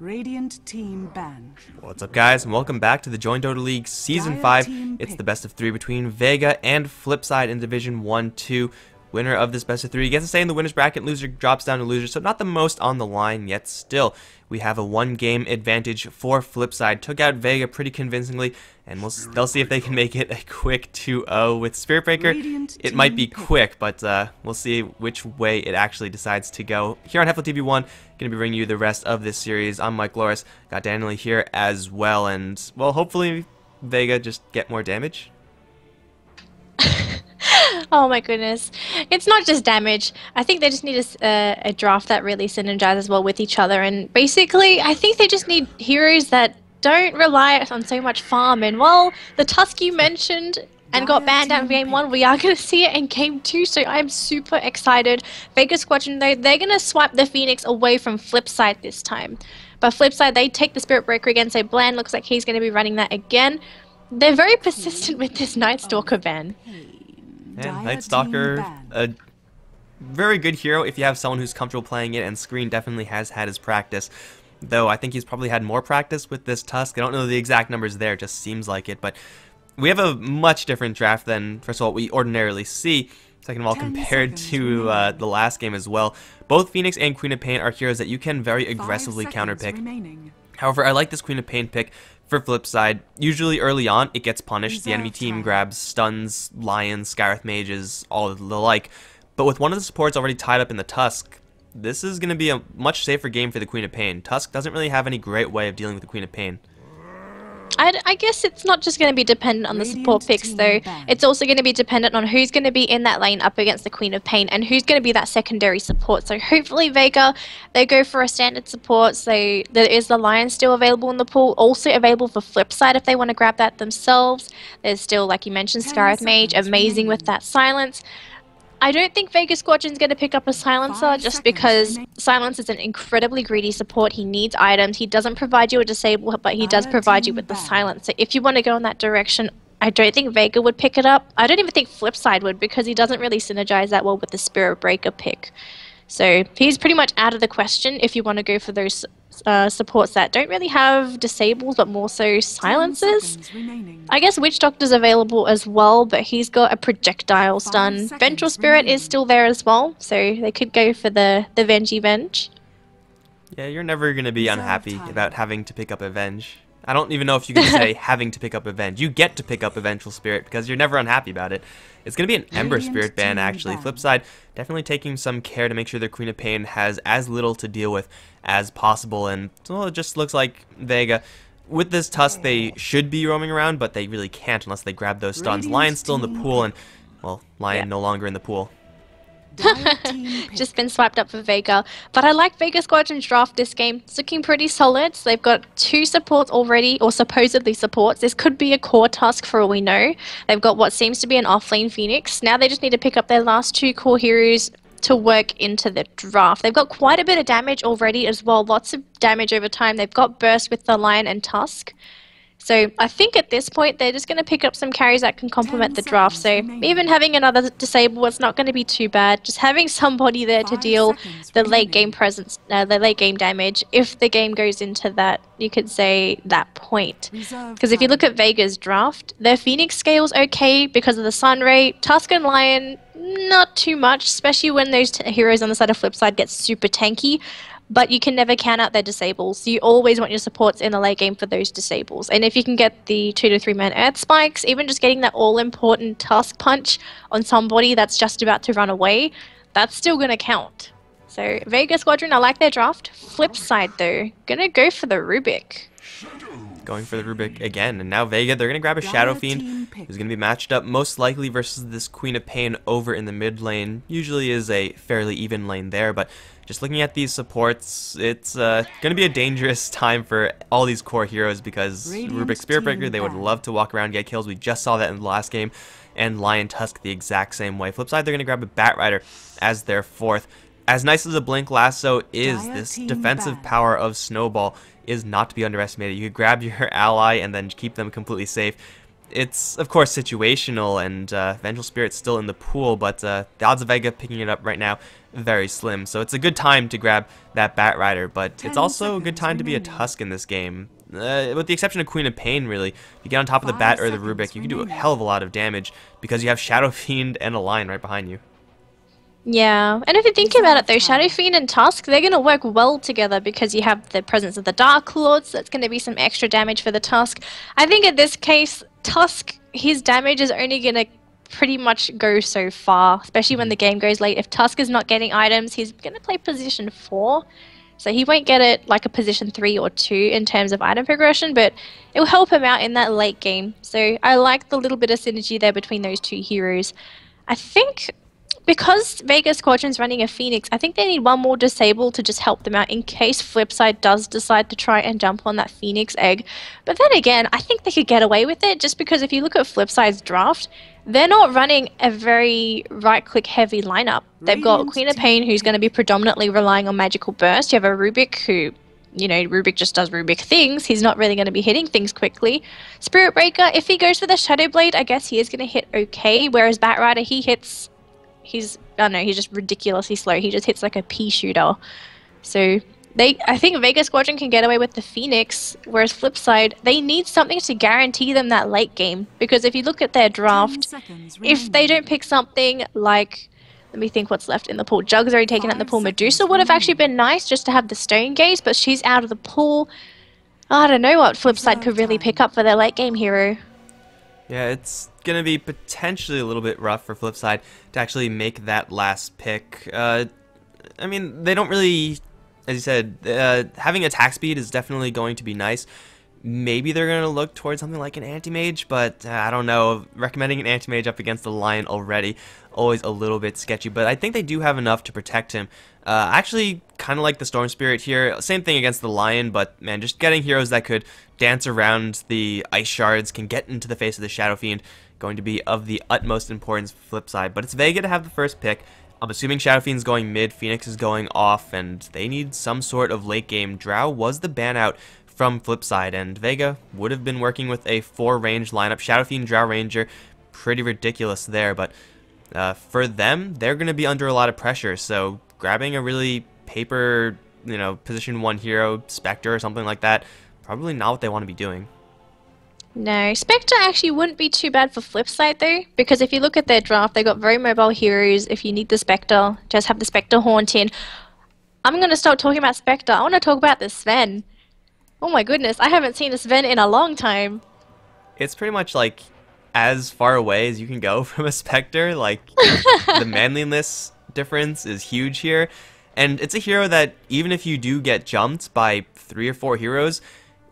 Radiant team ban. What's up, guys, and welcome back to the Join Dota League Season 5. It's the best of 3 between Vega and Flipside in Division 1-2. Winner of this best of 3 gets to stay in the winner's bracket, loser drops down to loser, so not the most on the line, yet still. We have a 1-game advantage for Flipside. Took out Vega pretty convincingly, and they'll see if they can make it a quick 2-0 with Spirit Breaker. It might be quick, but we'll see which way it actually decides to go. Here on HeflaTV 1, going to be bringing you the rest of this series. I'm Mikelorus, got Danelie here as well, and, well, hopefully Vega just get more damage. Oh my goodness. It's not just damage. I think they just need a draft that really synergizes well with each other. And basically, I think they just need heroes that don't rely on so much farm. And while the Tusk you mentioned and got banned out in Game 1, we are going to see it in Game 2. So I'm super excited. Vega Squadron, though, they're going to swipe the Phoenix away from Flipside this time. But Flipside, they take the Spirit Breaker again. So Bland looks like he's going to be running that again. They're very persistent with this Night Stalker ban. And Night Stalker, a very good hero if you have someone who's comfortable playing it, and Screen definitely has had his practice. Though I think he's probably had more practice with this Tusk. I don't know the exact numbers there, it just seems like it. But we have a much different draft than, first of all, what we ordinarily see. Second of all, compared to the last game as well. Both Phoenix and Queen of Pain are heroes that you can very aggressively counterpick. However, I like this Queen of Pain pick for Flipside. Usually early on, it gets punished. The enemy team grabs stuns, lions, Scarith mages, all of the like. But with one of the supports already tied up in the Tusk, this is going to be a much safer game for the Queen of Pain. Tusk doesn't really have any great way of dealing with the Queen of Pain. I guess it's not just going to be dependent on the support picks, though. It's also going to be dependent on who's going to be in that lane up against the Queen of Pain and who's going to be that secondary support. So hopefully Vega, they go for a standard support. So there is the Lion still available in the pool, also available for Flipside if they want to grab that themselves. There's still, like you mentioned, Scarith Mage, amazing with that silence. I don't think Vega Squadron's going to pick up a Silencer just because Silence is an incredibly greedy support. He needs items. He doesn't provide you a disable, but he does provide you with the Silence. So if you want to go in that direction, I don't think Vega would pick it up. I don't even think Flipside would because he doesn't really synergize that well with the Spirit Breaker pick. So he's pretty much out of the question if you want to go for those supports that don't really have disables but more so silences. I guess Witch Doctor's available as well, but he's got a projectile stun. Vengeful Spirit is still there as well, so they could go for the Venge. Yeah, you're never going to be unhappy about having to pick up Avenge. I don't even know if you can say having to pick up Avenge. You get to pick up a Vengeful Spirit because you're never unhappy about it. It's going to be an Ember Spirit ban, actually. Flipside definitely taking some care to make sure their Queen of Pain has as little to deal with as possible. And, well, it just looks like Vega, with this Tusk, they should be roaming around, but they really can't unless they grab those stuns. Lion's still in the pool, and, well, Lion no longer in the pool. Just been swiped up for Vega, but I like Vega Squadron's draft this game. It's looking pretty solid. So they've got 2 supports already, or supposedly supports. This could be a core Tusk for all we know. They've got what seems to be an offlane Phoenix. Now they just need to pick up their last 2 core heroes to work into the draft. They've got quite a bit of damage already as well, lots of damage over time. They've got burst with the Lion and Tusk. So I think at this point they're just going to pick up some carries that can complement the draft. So even having another disable, it's not going to be too bad. Just having somebody there to deal the late game presence, the late game damage. If the game goes into that, you could say that point. Because if you look at Vega's draft, their Phoenix scale's okay because of the Sun Ray. Tusk and Lion, not too much, especially when those heroes on the side of Flipside get super tanky. But you can never count out their disables. You always want your supports in the late game for those disables. And if you can get the 2 to 3 man Earth Spikes, even just getting that all-important Tusk punch on somebody that's just about to run away, that's still going to count. So Vega Squadron, I like their draft. Flipside, though, going to go for the Rubik. Going for the Rubik again, and now Vega, they're going to grab a Shadow Fiend, who's going to be matched up most likely versus this Queen of Pain over in the mid lane. Usually is a fairly even lane there, but just looking at these supports, it's going to be a dangerous time for all these core heroes because Rubik Spirit Breaker, they would love to walk around and get kills. We just saw that in the last game, and Lion Tusk the exact same way. Flipside, they're going to grab a Bat Rider as their 4th. As nice as a Blink Lasso is, this defensive power of Snowball is not to be underestimated. You could grab your ally and then keep them completely safe. it's of course situational, and Vengeful Spirit's still in the pool, but the odds of Vega picking it up right now very slim. So it's a good time to grab that Batrider, but it's also a good time to be a Tusk in this game. With the exception of Queen of Pain, really, if you get on top of the Bat or the Rubik, you can do a hell of a lot of damage because you have Shadow Fiend and a Lion right behind you. Yeah, and if you think about it though, Shadow Fiend and Tusk, they're going to work well together because you have the presence of the Dark Lords, so that's going to be some extra damage for the Tusk. I think in this case, Tusk, his damage is only going to pretty much go so far, especially when the game goes late. If Tusk is not getting items, he's going to play position 4. So he won't get it like a position 3 or 2 in terms of item progression, but it will help him out in that late game. So I like the little bit of synergy there between those two heroes. I think because Vega Squadron's running a Phoenix, I think they need one more Disable to just help them out in case Flipside does decide to try and jump on that Phoenix egg. But then again, I think they could get away with it just because if you look at Flipside's draft, they're not running a very right-click heavy lineup. They've got Queen of Pain, who's going to be predominantly relying on Magical Burst. You have a Rubik who, you know, Rubik just does Rubik things. He's not really going to be hitting things quickly. Spirit Breaker, if he goes for the Shadow Blade, I guess he is going to hit okay, whereas Batrider, he hits... he's just ridiculously slow. He just hits like a pea shooter. So I think Vega Squadron can get away with the Phoenix, whereas Flipside, they need something to guarantee them that late game. Because if you look at their draft, if they don't pick something like, let me think what's left in the pool. Jug's already taken out the pool. Medusa would have actually been nice just to have the Stone Gaze, but she's out of the pool. I don't know what Flipside could really pick up for their late game hero. Yeah, it's going to be potentially a little bit rough for Flipside to actually make that last pick. I mean, they don't really, as you said, having attack speed is definitely going to be nice. Maybe they're going to look towards something like an Anti-Mage, but I don't know. Recommending an Anti-Mage up against the Lion already, always a little bit sketchy, but I think they do have enough to protect him. Actually, kind of like the Storm Spirit here. Same thing against the Lion, but man, just getting heroes that could dance around the Ice Shards, can get into the face of the Shadow Fiend, going to be of the utmost importance for Flipside. But it's Vega to have the first pick. I'm assuming Shadow Fiend's going mid, Phoenix is going off, and they need some sort of late game. Drow was the ban out from Flipside, and Vega would have been working with a 4-range lineup. Shadow Fiend, Drow Ranger, pretty ridiculous there, but for them, they're going to be under a lot of pressure, so grabbing a really paper, you know, position 1 hero, Spectre or something like that, probably not what they want to be doing. No, Spectre actually wouldn't be too bad for Flipside though, because if you look at their draft, they got very mobile heroes. If you need the Spectre, just have the Spectre Haunt in. I'm going to stop talking about Spectre. I want to talk about the Sven. Oh my goodness, I haven't seen a Sven in a long time. It's pretty much like as far away as you can go from a Spectre. Like, the manliness difference is huge here. And it's a hero that, even if you do get jumped by 3 or 4 heroes,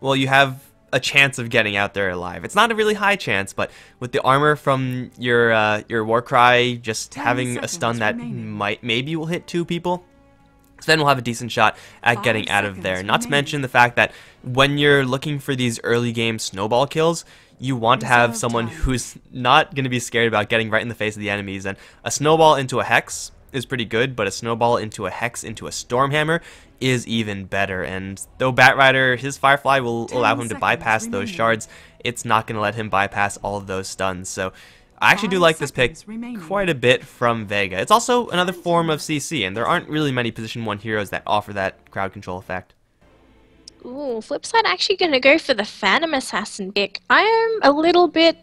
well, you have a chance of getting out there alive. It's not a really high chance, but with the armor from your Warcry, just having a stun that maybe will hit 2 people, Sven will have a decent shot at getting out of there. Not to mention the fact that when you're looking for these early game snowball kills, you want to have someone who's not going to be scared about getting right in the face of the enemies. And a snowball into a Hex is pretty good, but a snowball into a Hex into a Stormhammer is even better. And though Batrider, his Firefly will allow him to bypass those shards, it's not going to let him bypass all of those stuns. So I actually do like this pick quite a bit from Vega. It's also another form of CC, and there aren't really many position 1 heroes that offer that crowd control effect. Ooh, Flipside actually going to go for the Phantom Assassin pick. I am a little bit,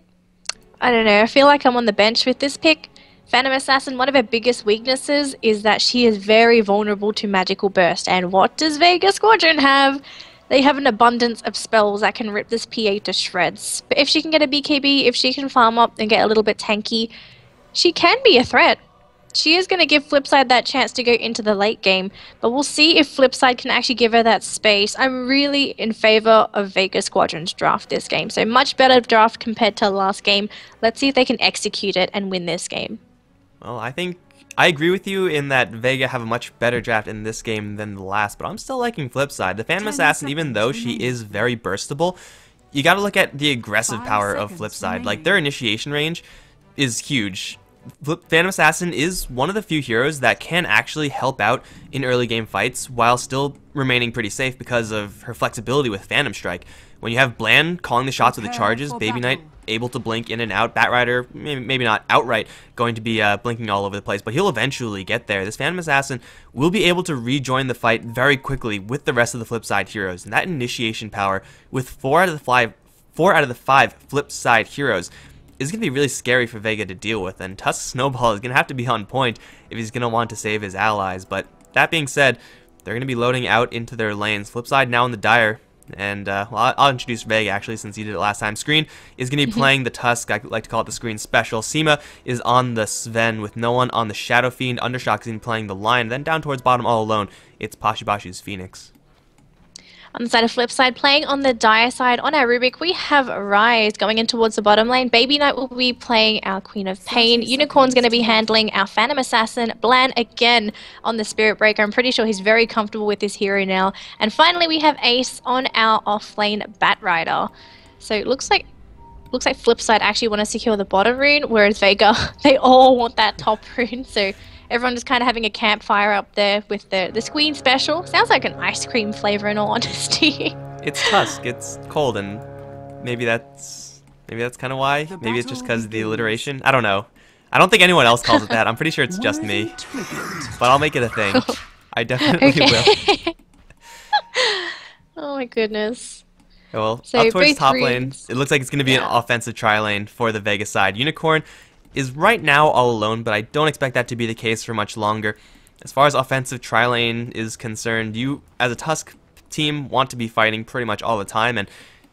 I don't know, I feel like I'm on the bench with this pick. Phantom Assassin, one of her biggest weaknesses is that she is very vulnerable to Magical Burst. And what does Vega Squadron have? They have an abundance of spells that can rip this PA to shreds. But if she can get a BKB, if she can farm up and get a little bit tanky, she can be a threat. She is going to give Flipside that chance to go into the late game, but we'll see if Flipside can actually give her that space. I'm really in favor of Vega Squadron's draft this game. So much better draft compared to last game. Let's see if they can execute it and win this game. Well, I think I agree with you in that Vega have a much better draft in this game than the last, but I'm still liking Flipside. The Phantom Assassin, even though she is very burstable, you gotta look at the aggressive power of Flipside. Like, their initiation range is huge. Phantom Assassin is one of the few heroes that can actually help out in early game fights while still remaining pretty safe because of her flexibility with Phantom Strike. When you have Bland calling the shots with the charges, Baby Knight able to blink in and out, Batrider maybe not outright going to be blinking all over the place, but he'll eventually get there. This Phantom Assassin will be able to rejoin the fight very quickly with the rest of the Flipside heroes, and that initiation power with 4 out of the 5 Flipside heroes is going to be really scary for Vega to deal with, and Tusk Snowball is going to have to be on point if he's going to want to save his allies. But that being said, they're going to be loading out into their lanes. Flipside now in the Dire, and well, I'll introduce Vega actually since he did it last time. Screen is going to be playing the Tusk, I like to call it the Screen Special. Seema is on the Sven with no one on the Shadow Fiend. Undershock is going to be playing the Lion. Then down towards bottom all alone, it's Pashibashi's Phoenix. On the side of Flipside, playing on the Dire side, on our Rubik, we have Rise going in towards the bottom lane. Baby Knight will be playing our Queen of Pain. Unicorn's going to be handling our Phantom Assassin. Blan again on the Spirit Breaker. I'm pretty sure he's very comfortable with this hero now. And finally, we have Ace on our off-lane Batrider. So it looks like Flipside actually want to secure the bottom rune, whereas Vega, they all want that top rune. So everyone just kind of having a campfire up there with the Screen Special. Sounds like an ice cream flavor in all honesty. It's Tusk. It's cold, and maybe that's kind of why. Maybe it's just because of the alliteration. I don't know. I don't think anyone else calls it that. I'm pretty sure it's just me. But I'll make it a thing. I definitely will. Oh my goodness. Well, So up towards both top lane, runes. it looks like it's going to be an offensive tri-lane for the Vega side. Unicorn is right now all alone, but I don't expect that to be the case for much longer. As far as offensive tri-lane is concerned, you, as a Tusk team, want to be fighting pretty much all the time, and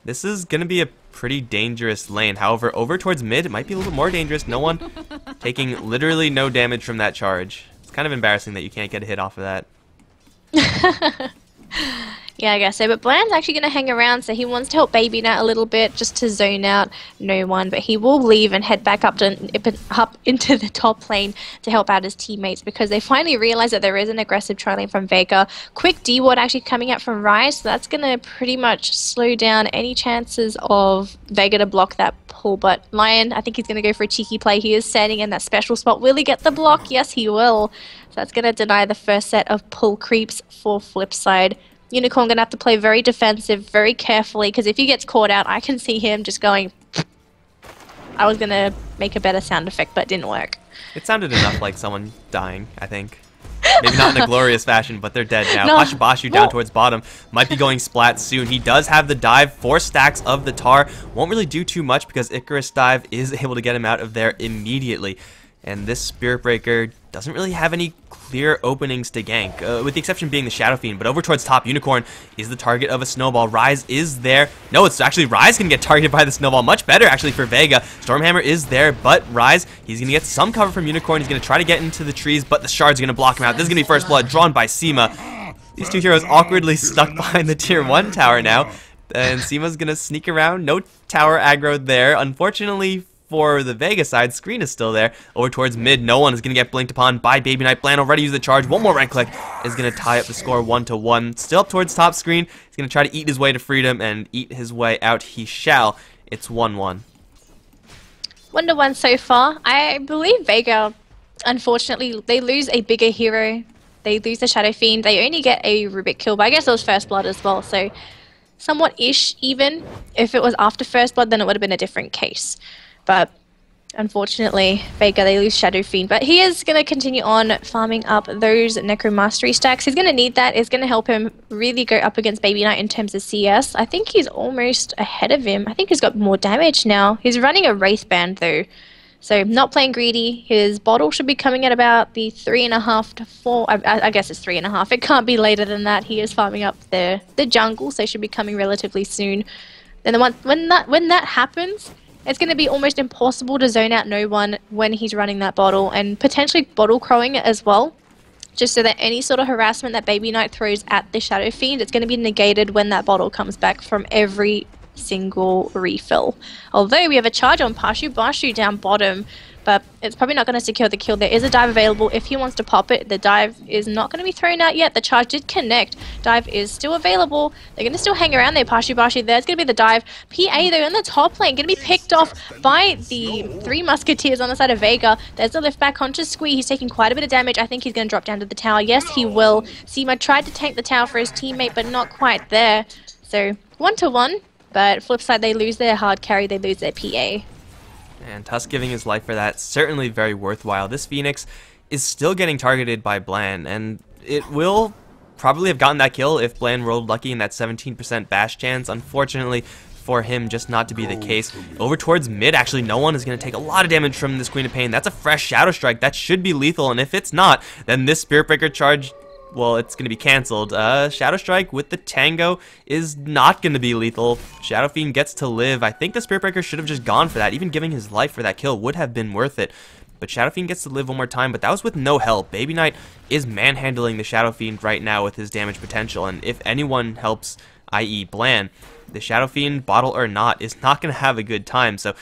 this is going to be a pretty dangerous lane. However, over towards mid, it might be a little bit more dangerous. No one taking literally no damage from that charge. It's kind of embarrassing that you can't get a hit off of that. Yeah, I guess so. But Bland's actually going to hang around, so he wants to help Baby Nat a little bit just to zone out no one. But he will leave and head back up into the top lane to help out his teammates because they finally realize that there is an aggressive tri-lane from Vega. Quick D-ward actually coming out from Rise, so that's going to pretty much slow down any chances of Vega to block that pull. But Lion, I think he's going to go for a cheeky play. He is standing in that special spot. Will he get the block? Yes, he will. So that's going to deny the first set of pull creeps for Flipside. Unicorn going to have to play very defensive, very carefully, because if he gets caught out, I can see him just going... I was going to make a better sound effect, but it didn't work. It sounded enough like someone dying, I think. Maybe not in a glorious fashion, but they're dead now. No. Pashibashu down towards bottom. Might be going splat soon. He does have the dive. 4 stacks of the tar. Won't really do too much because Icarus dive is able to get him out of there immediately. And this Spirit Breaker doesn't really have any clear openings to gank, with the exception being the Shadow Fiend. But over towards top, Unicorn is the target of a Snowball. Rise is there. No, it's actually Rise can get targeted by the Snowball. Much better, actually, for Vega. Stormhammer is there, but Rise, he's going to get some cover from Unicorn. He's going to try to get into the trees, but the Shards are going to block him out. This is going to be First Blood, drawn by Seema. These two heroes awkwardly stuck behind the Tier 1 tower now. And Seema's going to sneak around. No tower aggro there. Unfortunately, for the Vega side, Screen is still there. Over towards mid, no one is going to get blinked upon by Baby Knight. Bland already used the charge. One more right click is going to tie up the score 1-1. Still up towards top. Screen. He's going to try to eat his way to freedom, and eat his way out he shall. It's 1-1. 1-1 so far. I believe Vega, unfortunately, they lose a bigger hero. They lose the Shadow Fiend. They only get a Rubik kill, but I guess it was First Blood as well, so somewhat ish even. If it was after First Blood, then it would have been a different case. But unfortunately, Vega, they lose Shadow Fiend. But he is going to continue on farming up those Necromastery stacks. He's going to need that. It's going to help him really go up against Baby Knight in terms of CS. I think he's almost ahead of him. I think he's got more damage now. He's running a Wraith Band though. So not playing greedy. His bottle should be coming at about the 3.5 to 4. I guess it's 3.5. It can't be later than that. He is farming up the jungle, so should be coming relatively soon. Then when that happens, it's going to be almost impossible to zone out no one when he's running that bottle, and potentially bottle crowing it as well, just so that any sort of harassment that Baby Knight throws at the Shadow Fiend, it's going to be negated when that bottle comes back from every single refill. Although we have a charge on Pashibashu down bottom, but it's probably not going to secure the kill. There is a dive available if he wants to pop it. The dive is not going to be thrown out yet. The charge did connect. Dive is still available. They're going to still hang around there. Bashi. There's going to be the dive. PA, though, in the top lane, going to be picked off by the 3 Musketeers on the side of Vega. There's the lift back onto Squee. He's taking quite a bit of damage. I think he's going to drop down to the tower. Yes, he will. Seema tried to tank the tower for his teammate, but not quite there. So, 1-1. But flip side, they lose their hard carry. They lose their PA. And Tusk giving his life for that, certainly very worthwhile. This Phoenix is still getting targeted by Blan, and it will probably have gotten that kill if Blan rolled lucky in that 17% bash chance. Unfortunately for him, just not to be the case. Over towards mid, actually, no one is going to take a lot of damage from this Queen of Pain. That's a fresh Shadow Strike. That should be lethal, and if it's not, then this Spirit Breaker charge, well, it's going to be cancelled. Shadow Strike with the Tango is not going to be lethal. Shadow Fiend gets to live. I think the Spirit Breaker should have just gone for that. Even giving his life for that kill would have been worth it. But Shadow Fiend gets to live one more time, but that was with no help. Baby Knight is manhandling the Shadow Fiend right now with his damage potential, and if anyone helps, i.e. Blan, the Shadow Fiend, bottle or not, is not going to have a good time. So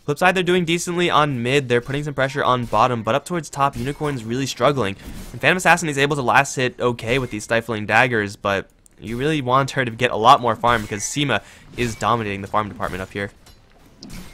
flip side, they're doing decently on mid. They're putting some pressure on bottom, but up towards top, Unicorn's really struggling. And Phantom Assassin is able to last hit okay with these stifling daggers, but you really want her to get a lot more farm because Seema is dominating the farm department up here.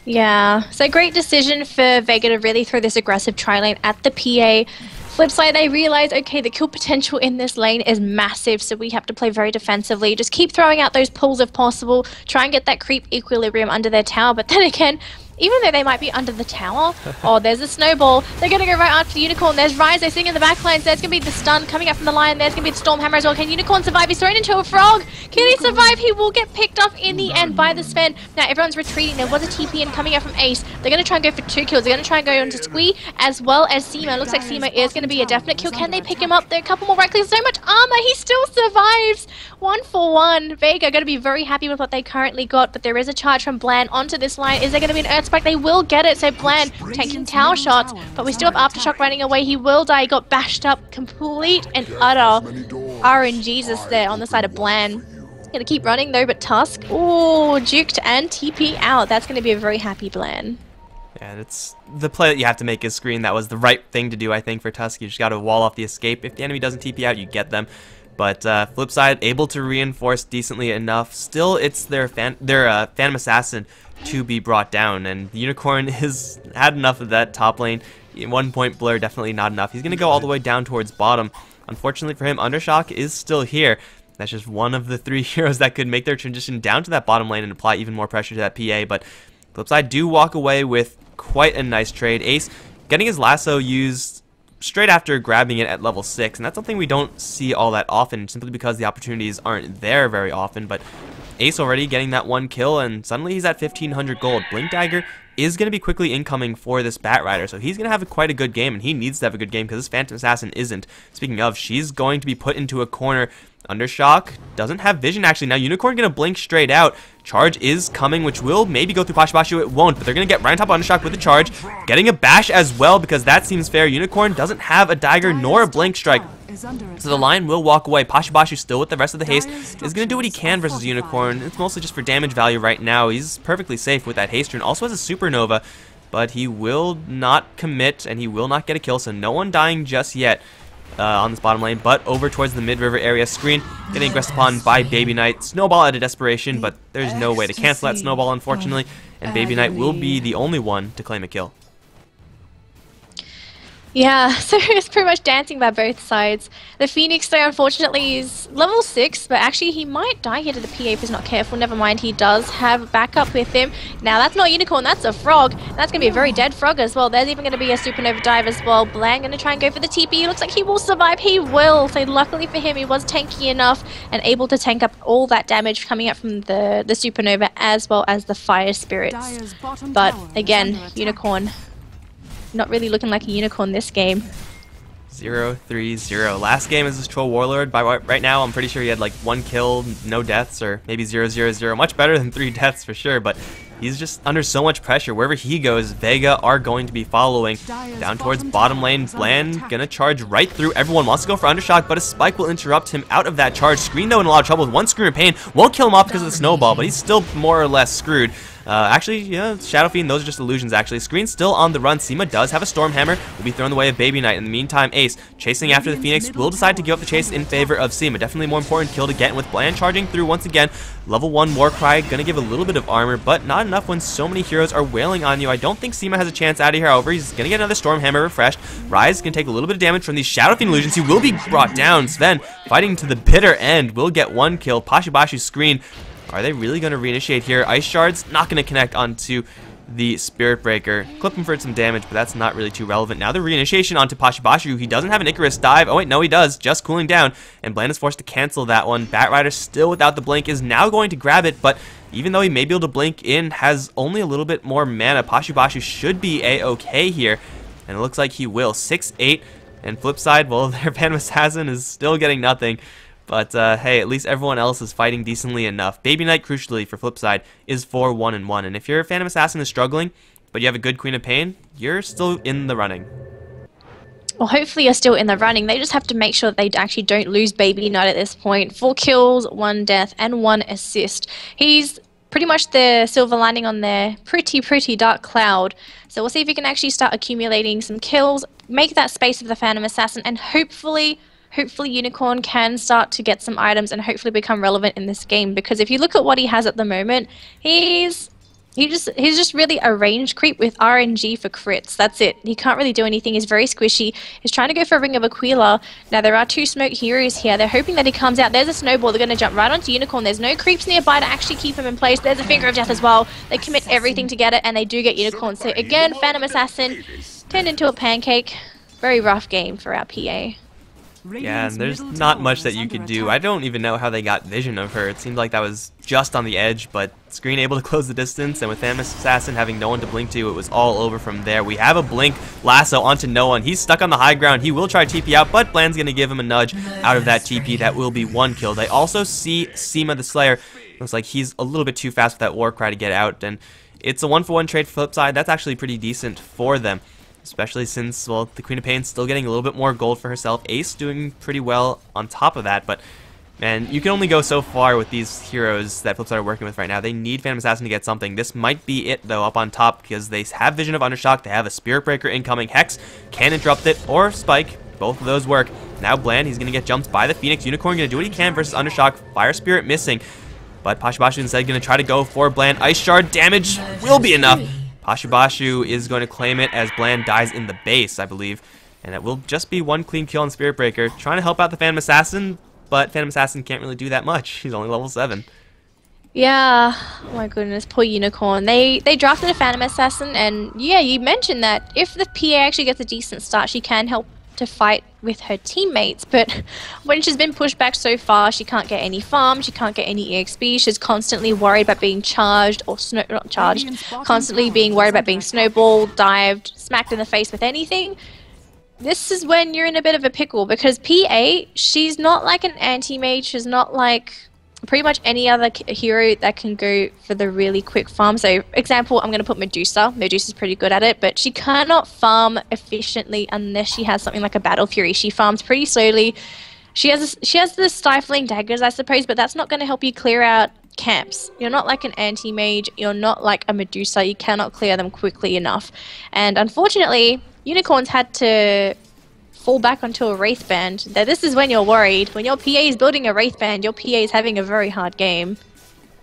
Yeah, so great decision for Vega to really throw this aggressive tri-lane at the PA. Flip side, they realize, okay, the kill potential in this lane is massive, so we have to play very defensively. Just keep throwing out those pulls if possible. Try and get that creep equilibrium under their tower, but then again, even though they might be under the tower, oh, there's a snowball. They're going to go right after the Unicorn. There's Rise. They're sitting in the back lines. There's going to be the stun coming up from the Lion. There's going to be the Stormhammer as well. Can Unicorn survive? He's thrown into a frog. Can he survive? He will get picked off in the end by the Sven. Now, everyone's retreating. There was a TP in coming out from Ace. They're going to try and go for 2 kills. They're going to try and go into Squee as well as Seema. Looks like Seema is going to be a definite kill. Can they pick him up? There are a couple more right clicks. So much armor. He still survives. 1 for 1. Vega are going to be very happy with what they currently got, but there is a charge from Blan onto this line. Is there going to be an Earth Spike? They will get it. So Blan taking tower shots, but we still have Aftershock running away. He will die. He got bashed up. Complete and utter RNGesus there on the side of Blan. Gonna keep running though, but Tusk, oh, juked and TP out. That's gonna be a very happy Blan. Yeah, it's the play that you have to make is screen. That was the right thing to do, I think, for Tusk. You just got to wall off the escape. If the enemy doesn't TP out, you get them. But flip side, able to reinforce decently enough. Still, it's their Phantom Assassin to be brought down, and the Unicorn has had enough of that top lane. 1 point blur, definitely not enough. He's going to go all the way down towards bottom. Unfortunately for him, Undershock is still here. That's just one of the 3 heroes that could make their transition down to that bottom lane and apply even more pressure to that PA, but Flipside do walk away with quite a nice trade. Ace getting his lasso used straight after grabbing it at level 6, and that's something we don't see all that often, simply because the opportunities aren't there very often, but Ace already getting that 1 kill, and suddenly he's at 1500 gold. Blink Dagger is going to be quickly incoming for this Bat Rider, so he's going to have quite a good game, and he needs to have a good game because this Phantom Assassin isn't. Speaking of, she's going to be put into a corner. Undershock doesn't have vision actually. Now Unicorn going to blink straight out. Charge is coming, which will maybe go through Pashu. It won't, but they're going to get right on top of Undershock with a charge. Getting a bash as well because that seems fair. Unicorn doesn't have a dagger nor a blink strike, so the Lion will walk away. Pashu still with the rest of the haste is going to do what he can versus Unicorn. It's mostly just for damage value right now. He's perfectly safe with that haste turn. Also has a supernova, but he will not commit and he will not get a kill, so no one dying just yet. On this bottom lane, but over towards the mid-river area. Screen getting aggressed upon by Baby Knight. Snowball out of desperation, but there's no way to cancel that snowball, unfortunately, and Baby Knight will be the only one to claim a kill. Yeah, so it's pretty much dancing by both sides. The Phoenix, though, unfortunately, is level 6, but actually he might die here to the PA if he's not careful. Never mind, he does have backup with him. Now, that's not Unicorn, that's a Frog. That's going to be a very dead Frog as well. There's even going to be a Supernova Dive as well. Blan going to try and go for the TP. He looks like he will survive. He will. So luckily for him, he was tanky enough and able to tank up all that damage coming up from the Supernova as well as the Fire Spirits. But again, Unicorn not really looking like a unicorn this game. 0-3-0. Last game is this Troll Warlord. By right now, I'm pretty sure he had like 1 kill, no deaths, or maybe 0-0-0. Much better than 3 deaths for sure, but he's just under so much pressure. Wherever he goes, Vega are going to be following. Down towards bottom lane, Blan gonna charge right through. Everyone wants to go for Undershock, but a spike will interrupt him out of that charge. Screen, though, in a lot of trouble with 1 Scream of Pain. Won't kill him off because of the snowball, but he's still more or less screwed. Actually, yeah, Shadow Fiend, those are just illusions, actually. Screen's still on the run. Seema does have a Stormhammer. Will be thrown the way of Baby Knight. In the meantime, Ace, chasing after the Phoenix, will decide to give up the chase in favor of Seema. Definitely more important kill to get, with Bland charging through once again. Level 1 Warcry, gonna give a little bit of armor, but not enough when so many heroes are wailing on you. I don't think Seema has a chance out of here. However, he's gonna get another Stormhammer refreshed. Rise gonna take a little bit of damage from these Shadow Fiend illusions. He will be brought down. Sven, fighting to the bitter end, will get one kill. Pashibashu's Screen, are they really gonna reinitiate here? Ice Shards, not gonna connect onto the Spirit Breaker. Clip him for some damage, but that's not really too relevant. Now the reinitiation onto Pashibashu. He doesn't have an Icarus dive. Oh wait, no he does. Just cooling down. And Bland is forced to cancel that one. Batrider still without the blink is now going to grab it, but even though he may be able to blink in, has only a little bit more mana. Pashibashu should be a-okay here. And it looks like he will. 6-8. And flip side, well, their Phantom Assassin is still getting nothing. But hey, at least everyone else is fighting decently enough. Baby Knight, crucially for Flipside, is 4-1-1. And if your Phantom Assassin is struggling, but you have a good Queen of Pain, you're still in the running. Well, hopefully you're still in the running. They just have to make sure that they actually don't lose Baby Knight at this point. 4 kills, 1 death, and 1 assist. He's pretty much the silver lining on their pretty dark cloud. So we'll see if he can actually start accumulating some kills, make that space for the Phantom Assassin, and hopefully Unicorn can start to get some items and hopefully become relevant in this game. Because if you look at what he has at the moment, he's just really a range creep with RNG for crits. That's it. He can't really do anything. He's very squishy. He's trying to go for a Ring of Aquila. Now there are 2 smoke heroes here. They're hoping that he comes out. There's a snowball. They're going to jump right onto Unicorn. There's no creeps nearby to actually keep him in place. There's a Finger of Death as well. They commit everything to get it, and they do get Unicorn. So again, Phantom Assassin turned into a pancake. Very rough game for our PA. Yeah, and there's not much that you could do. I don't even know how they got vision of her. It seemed like that was just on the edge, but Screen able to close the distance, and with Phantom Assassin having no one to blink to, it was all over from there. We have a blink lasso onto no one. He's stuck on the high ground. He will try TP out, but Bland's going to give him a nudge out of that TP. That will be 1 kill. They also see Seema the Slayer. Looks like he's a little bit too fast with that Warcry to get out, and it's a 1-for-1 trade for Flipside. That's actually pretty decent for them. Especially since, well, the Queen of Pain's still getting a little bit more gold for herself. Ace doing pretty well on top of that, but man, you can only go so far with these heroes that Flipside are working with right now. They need Phantom Assassin to get something. This might be it, though, up on top, because they have Vision of Undershock, they have a Spirit Breaker incoming. Hex can interrupt it, or Spike. Both of those work. Now Bland, he's going to get jumped by the Phoenix. Unicorn going to do what he can versus Undershock. Fire Spirit missing, but Pashibashu instead going to try to go for Bland. Ice Shard damage will be enough. Pashibashu is going to claim it as Bland dies in the base, I believe. And it will just be 1 clean kill on Spirit Breaker. Trying to help out the Phantom Assassin, but Phantom Assassin can't really do that much. He's only level 7. Yeah, oh my goodness, poor Unicorn. They drafted a Phantom Assassin, and yeah, you mentioned that if the PA actually gets a decent start, she can help to fight with her teammates, but when she's been pushed back so far, she can't get any farm, she can't get any EXP, she's constantly worried about being charged, or not charged, constantly being worried about being snowballed, dived, smacked in the face with anything. This is when you're in a bit of a pickle, because PA, she's not like an anti-mage, she's not like pretty much any other hero that can go for the really quick farm. So, example, I'm going to put Medusa. Medusa's pretty good at it, but she cannot farm efficiently unless she has something like a Battle Fury. She farms pretty slowly. She has the Stifling Daggers, I suppose, but that's not going to help you clear out camps. You're not like an anti-mage. You're not like a Medusa. You cannot clear them quickly enough. And unfortunately, Unicorns had to fall back onto a Wraith Band. Now, this is when you're worried. When your PA is building a Wraith Band, your PA is having a very hard game.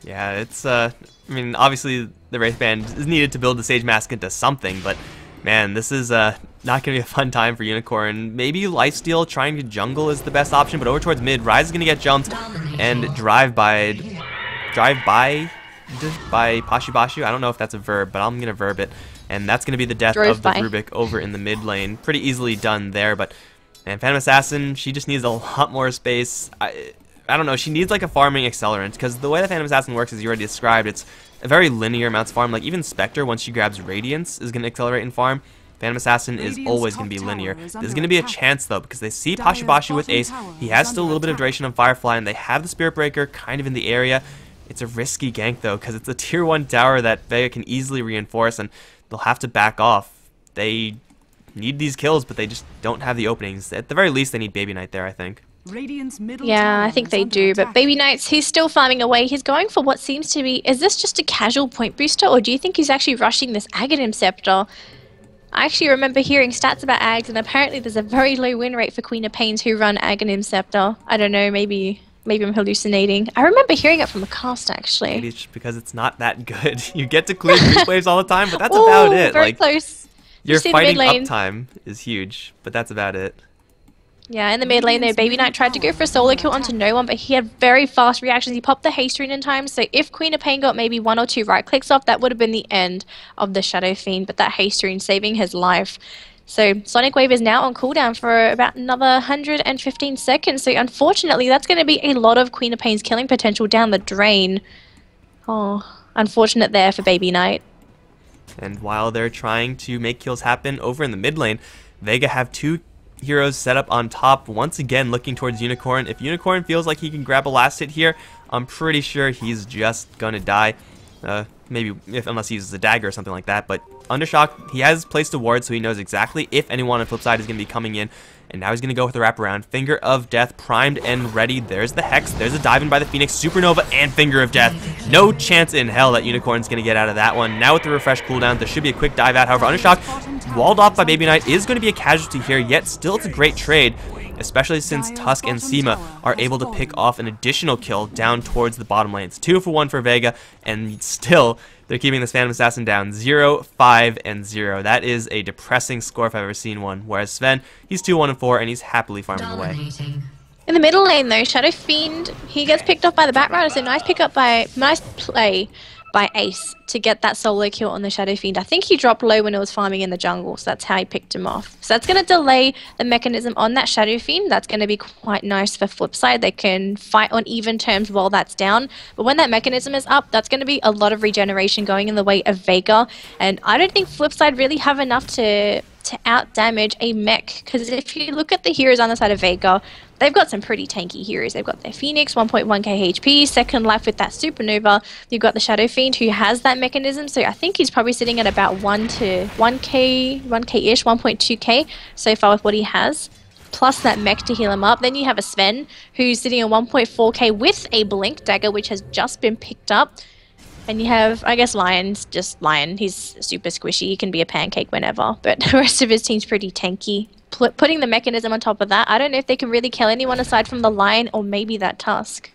Yeah, it's, I mean, obviously the Wraith Band is needed to build the Sage Mask into something, but man, this is not going to be a fun time for Unicorn. Maybe Lifesteal trying to jungle is the best option, but over towards mid, Rise is going to get jumped and drive by Pashibashu. I don't know if that's a verb, but I'm going to verb it. And that's going to be the death of the Rubik over in the mid lane. Pretty easily done there, but and Phantom Assassin, she just needs a lot more space. I don't know, she needs like a farming accelerant, because the way the Phantom Assassin works, as you already described, it's a very linear amount of farm. Like even Spectre, once she grabs Radiance, is going to accelerate in farm. Phantom Assassin is always going to be linear. There's going to be a chance, though, because they see Pashibashu with Ace. He has still a little bit of duration on Firefly, and they have the Spirit Breaker kind of in the area. It's a risky gank, though, because it's a tier 1 tower that Vega can easily reinforce, and they'll have to back off. They need these kills, but they just don't have the openings. At the very least, they need Baby Knight there, I think. Radiant's middle Yeah, tower I think is they under do. But attack. Baby Knights, he's still farming away. He's going for what seems to be... Is this just a casual point booster, or do you think he's actually rushing this Aghanim Scepter? I actually remember hearing stats about Ags, and apparently there's a very low win rate for Queen of Pains who run Aghanim Scepter. I don't know, maybe I'm hallucinating. I remember hearing it from a cast, actually. Maybe it's just because it's not that good. You get to clear creep waves all the time, but that's about it. Very like, close. your see the fighting mid lane. uptime is huge, but that's about it. Yeah, in the mid lane there, Baby Knight tried to go for a solo kill onto no one, but he had very fast reactions. He popped the haste rune in time, so if Queen of Pain got maybe 1 or 2 right clicks off, that would have been the end of the Shadow Fiend, but that haste rune saving his life. So Sonic Wave is now on cooldown for about another 115 seconds, so unfortunately that's going to be a lot of Queen of Pain's killing potential down the drain. Oh, unfortunate there for Baby Knight. And while they're trying to make kills happen over in the mid lane, Vega have 2 heroes set up on top, once again looking towards Unicorn. If Unicorn feels like he can grab a last hit here, I'm pretty sure he's just gonna die. Maybe unless he uses a dagger or something like that. But Undershock, he has placed a ward, so he knows exactly if anyone on Flipside is gonna be coming in. And now he's gonna go with the wraparound. Finger of Death primed and ready. There's the Hex. There's a dive in by the Phoenix. Supernova and Finger of Death. No chance in hell that Unicorn's gonna get out of that one. Now with the refresh cooldown, there should be a quick dive out. However, Undershock, walled off by Baby Knight, is going to be a casualty here, yet still it's a great trade, especially since Tusk and Seema are able to pick off an additional kill down towards the bottom lane. It's 2 for 1 for Vega, and still they're keeping this Phantom Assassin down 0, 5, and 0. That is a depressing score if I've ever seen one. Whereas Sven, he's 2, 1, and 4, and he's happily farming away. In the middle lane though, Shadow Fiend, he gets picked off by the back rider, so nice play by Ace to get that solo kill on the Shadow Fiend. I think he dropped low when it was farming in the jungle, so that's how he picked him off. So that's going to delay the mechanism on that Shadow Fiend. That's going to be quite nice for Flipside. They can fight on even terms while that's down. But when that mechanism is up, that's going to be a lot of regeneration going in the way of Vega. And I don't think Flipside really have enough to out-damage a mech. Because if you look at the heroes on the side of Vega, they've got some pretty tanky heroes. They've got their Phoenix, 1.1k HP, second life with that Supernova. You've got the Shadow Fiend who has that mechanism, so I think he's probably sitting at about 1k-ish, 1.2k so far with what he has. Plus that mech to heal him up. Then you have a Sven who's sitting at 1.4k with a Blink Dagger, which has just been picked up. And you have, I guess, Lion's just Lion. He's super squishy. He can be a pancake whenever. But the rest of his team's pretty tanky. Putting the mechanism on top of that, I don't know if they can really kill anyone aside from the Lion or maybe that Tusk.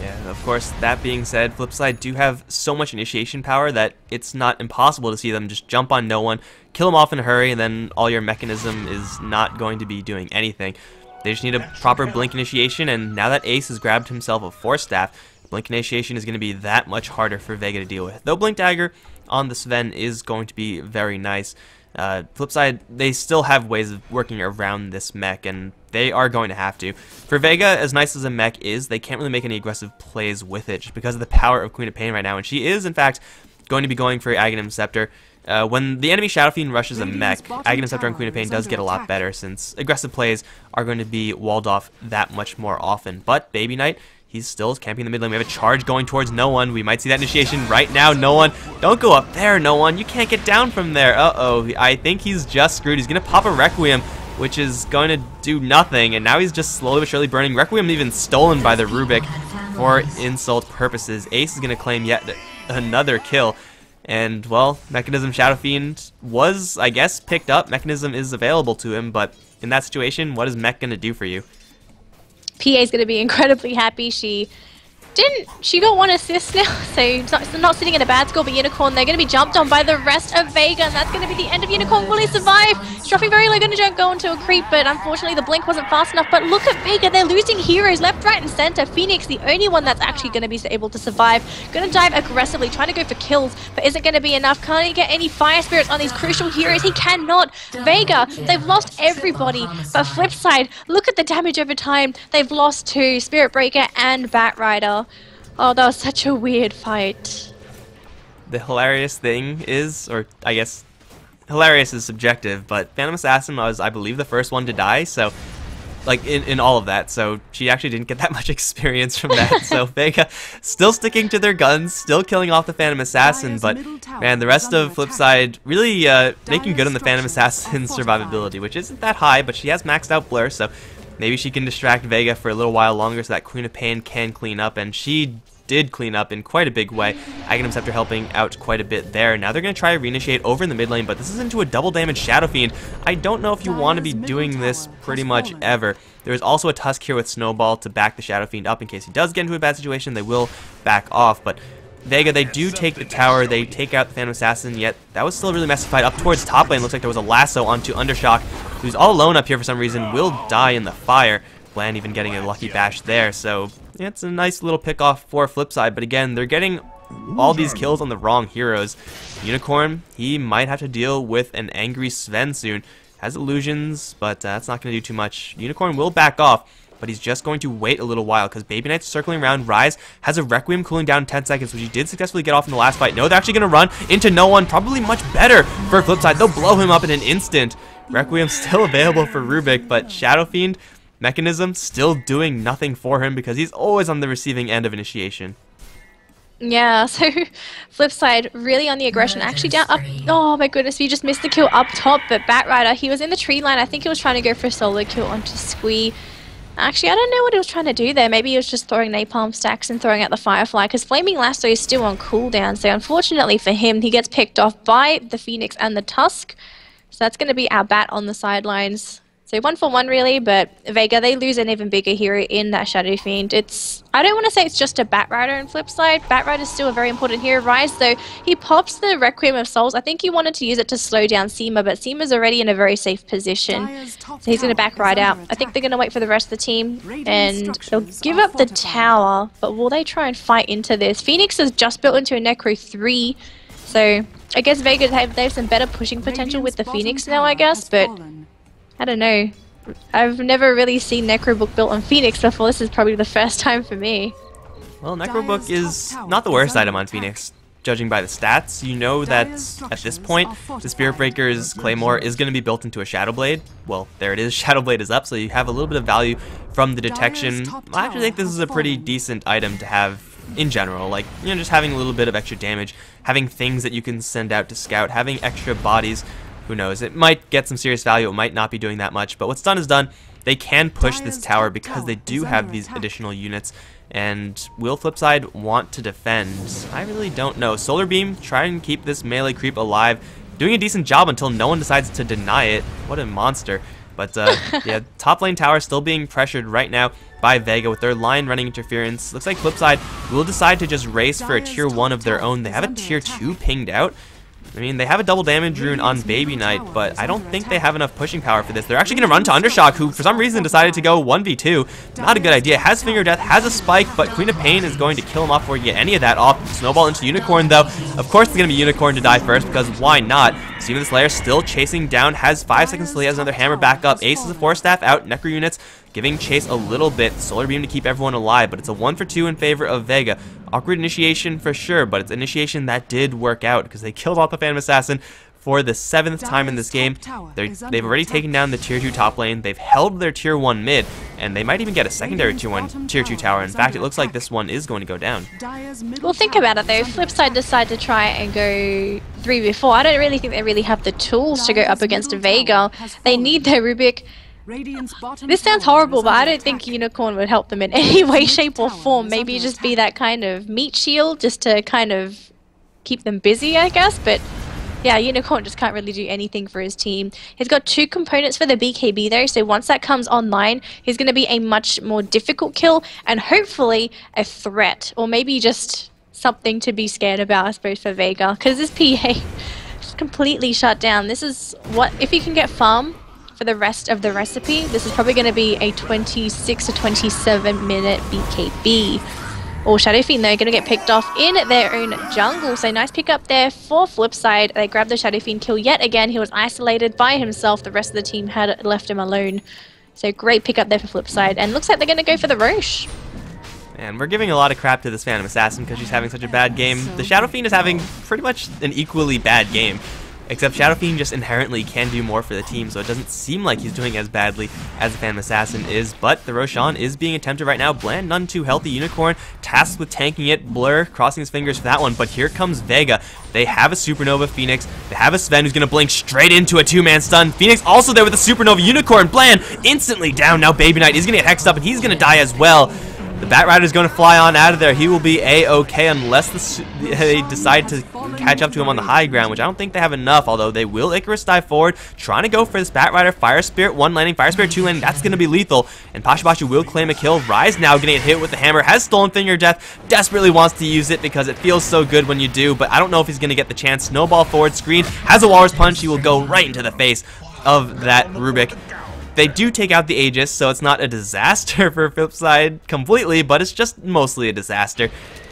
Yeah, of course, that being said, Flipside do have so much initiation power that it's not impossible to see them just jump on no one, kill them off in a hurry, and then all your mechanism is not going to be doing anything. They just need a proper Blink initiation, and now that Ace has grabbed himself a Force Staff, Blink initiation is going to be that much harder for Vega to deal with. Though Blink Dagger on the Sven is going to be very nice. Flipside, they still have ways of working around this mech, and they are going to have to. For Vega, as nice as a mech is, they can't really make any aggressive plays with it just because of the power of Queen of Pain right now, and she is, in fact, going to be going for Aghanim Scepter. When the enemy Shadow Fiend rushes a mech, Aghanim Scepter and Queen of Pain does get a lot better since aggressive plays are going to be walled off that much more often. But Baby Knight, he's still camping in the mid lane. We have a charge going towards no one. We might see that initiation right now. No one. Don't go up there, no one. You can't get down from there. Uh-oh. I think he's just screwed. He's going to pop a Requiem, which is going to do nothing. And now he's just slowly but surely burning. Requiem even stolen by the Rubik for insult purposes. Ace is going to claim yet another kill. And, well, Mechanism Shadow Fiend was, I guess, picked up. Mechanism is available to him. But in that situation, what is Mech going to do for you? PA is going to be incredibly happy. She got 1 assist now, so it's not sitting in a bad score, but Unicorn, they're going to be jumped on by the rest of Vega, and that's going to be the end of Unicorn. Will he survive? He's dropping very low, going to go into a creep, but unfortunately the blink wasn't fast enough. But look at Vega, they're losing heroes left, right, and center. Phoenix, the only one that's actually going to be able to survive. Going to dive aggressively, trying to go for kills, but isn't going to be enough. Can't he get any fire spirits on these crucial heroes? He cannot. Vega, they've lost everybody, but Flipside, look at the damage over time. They've lost 2, Spirit Breaker and Batrider. Oh, that was such a weird fight. The hilarious thing is, or I guess hilarious is subjective, but Phantom Assassin was, I believe, the first one to die, so, like, in all of that, so she actually didn't get that much experience from that. So Vega still sticking to their guns, still killing off the Phantom Assassin, but, man, the rest of Flipside really making good on the Phantom Assassin's survivability, which isn't that high, but she has maxed out Blur, so Maybe she can distract Vega for a little while longer so that Queen of Pain can clean up, and she did clean up in quite a big way. Aghanim Scepter helping out quite a bit there. Now they're going to try to reinitiate over in the mid lane, but this is into a double damage Shadow Fiend. I don't know if you want to be doing this pretty much ever. There is also a Tusk here with Snowball to back the Shadow Fiend up in case he does get into a bad situation. They will back off, but Vega, they do take the tower, they take out the Phantom Assassin, yet that was still really messy fight up towards top lane. Looks like there was a lasso onto Undershock, who's all alone up here for some reason, will die in the fire. Bland even getting a lucky bash there, so yeah, it's a nice little pick off for Flipside, but again, they're getting all these kills on the wrong heroes. Unicorn, he might have to deal with an angry Sven soon. Has illusions, but that's not going to do too much. Unicorn will back off, but he's just going to wait a little while because Baby Knight's circling around. Ryze has a Requiem cooling down in 10 seconds, which he did successfully get off in the last fight. No, they're actually going to run into no one. Probably much better for Flipside. They'll blow him up in an instant. Requiem still available for Rubik, but Shadow Fiend Mechanism still doing nothing for him because he's always on the receiving end of initiation. Yeah, so Flipside really on the aggression, actually down up. Oh my goodness, we just missed the kill up top, but Batrider, he was in the tree line. I think he was trying to go for a solo kill onto Squee. Actually, I don't know what he was trying to do there. Maybe he was just throwing napalm stacks and throwing out the Firefly, because Flaming Lasso is still on cooldown. So unfortunately for him, he gets picked off by the Phoenix and the Tusk. So that's going to be our bat on the sidelines. So 1-for-1 really, but Vega, they lose an even bigger hero in that Shadow Fiend. I don't want to say it's just a Batrider in Flipside. Batrider is still a very important hero. Ryze, though, he pops the Requiem of Souls. I think he wanted to use it to slow down Seema, but Seema's already in a very safe position. So he's going to back right out. I think they're going to wait for the rest of the team, and they'll give up the tower, but will they try and fight into this? Phoenix has just built into a Necro 3, so I guess Vega, they have some better pushing potential with the Phoenix now, I guess, but I don't know. I've never really seen Necrobook built on Phoenix before. This is probably the first time for me. Well, Necrobook is not the worst item on Phoenix. Judging by the stats, you know that at this point, the Spirit Breaker's Claymore is going to be built into a Shadow Blade. Well, there it is. Shadow Blade is up, so you have a little bit of value from the detection. I actually think this is a pretty decent item to have in general. Like, you know, just having a little bit of extra damage, having things that you can send out to scout, having extra bodies. Who knows? It might get some serious value, it might not be doing that much, but what's done is done. They can push this tower because they do have these additional units, and will Flipside want to defend? I really don't know. Solar Beam, try and keep this melee creep alive, doing a decent job until no one decides to deny it. What a monster. But yeah, top lane tower still being pressured right now by Vega with their line running interference. Looks like Flipside will decide to just race for a tier 1 of their own. They have a tier 2 pinged out. I mean, they have a double damage rune on Baby Knight, but I don't think they have enough pushing power for this. They're actually going to run to Undershock, who for some reason decided to go 1v2. Not a good idea. Has Finger of Death, has a spike, but Queen of Pain is going to kill him off before you get any of that off. Snowball into Unicorn, though. Of course it's going to be Unicorn to die first, because why not? Seema the Slayer still chasing down, has 5 seconds till he has another hammer back up. Ace is a 4-staff out, Necro units giving chase a little bit. Solar Beam to keep everyone alive, but it's a 1-for-2 in favor of Vega. Awkward initiation for sure, but it's initiation that did work out because they killed off the Phantom Assassin for the 7th time in this game. They've already taken down the tier 2 top lane. They've held their tier 1 mid, and they might even get a secondary tier 2 tower. In fact, it looks like this one is going to go down. Well, think about it though. If Flipside decide to try and go 3v4, I don't really think they really have the tools to go up against a Vega. They need their Rubik. This sounds horrible, but I don't think Unicorn would help them in any way, shape, or form. Maybe just be that kind of meat shield just to kind of keep them busy, I guess. But yeah, Unicorn just can't really do anything for his team. He's got 2 components for the BKB though, so once that comes online, he's going to be a much more difficult kill and hopefully a threat, or maybe just something to be scared about, I suppose, for Vega, because this PA is completely shut down. This is what, if he can get farm for the rest of the recipe, this is probably going to be a 26 to 27 minute BKB. Or Shadow Fiend, they're going to get picked off in their own jungle. So nice pick up there for Flipside. They grabbed the Shadow Fiend kill yet again. He was isolated by himself. The rest of the team had left him alone. So great pick up there for Flipside. And looks like they're going to go for the Roche. And we're giving a lot of crap to this Phantom Assassin because she's having such a bad game. The Shadow Fiend is having pretty much an equally bad game. except Shadow Fiend just inherently can do more for the team, so it doesn't seem like he's doing as badly as the Phantom Assassin is, but the Roshan is being attempted right now. Bland, none too healthy. Unicorn tasked with tanking it. Blur crossing his fingers for that one, but here comes Vega. They have a Supernova Phoenix. They have a Sven who's going to blink straight into a two-man stun. Phoenix also there with a Supernova. Unicorn, Bland instantly down. Now Baby Knight is going to get hexed up, and he's going to die as well. The Bat Rider is going to fly on out of there. He will be A-okay unless they decide to catch up to him on the high ground, which I don't think they have enough, although they will Icarus dive forward, trying to go for this Bat Rider. Fire Spirit, one landing. Fire Spirit, two landing. That's going to be lethal, and Pashabashu will claim a kill. Rise now getting hit with the hammer. Has stolen Finger Death. Desperately wants to use it because it feels so good when you do, but I don't know if he's going to get the chance. Snowball forward screen. Has a Walrus Punch. He will go right into the face of that Rubik. They do take out the Aegis, so it's not a disaster for Flipside completely, but it's just mostly a disaster.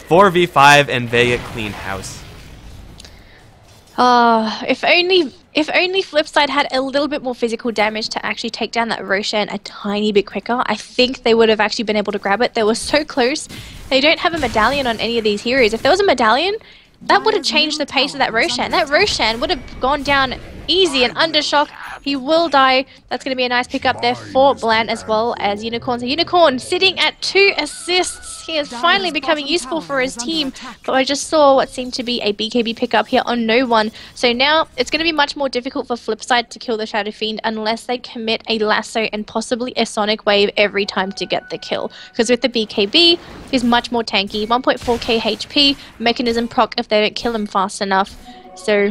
4v5 and Vega clean house. If only Flipside had a little bit more physical damage to actually take down that Roshan a tiny bit quicker, I think they would have actually been able to grab it. They were so close. They don't have a medallion on any of these heroes. If there was a medallion, that would have changed the pace of that Roshan. That Roshan would have gone down easy and under shock. He will die. That's going to be a nice pickup there for Bland as well as Unicorn. So Unicorn sitting at 2 assists. He is finally becoming useful for his team. But I just saw what seemed to be a BKB pickup here on no one. So now it's going to be much more difficult for Flipside to kill the Shadow Fiend unless they commit a lasso and possibly a Sonic Wave every time to get the kill. Because with the BKB, he's much more tanky. 1.4k HP, Mechanism proc if they don't kill him fast enough. So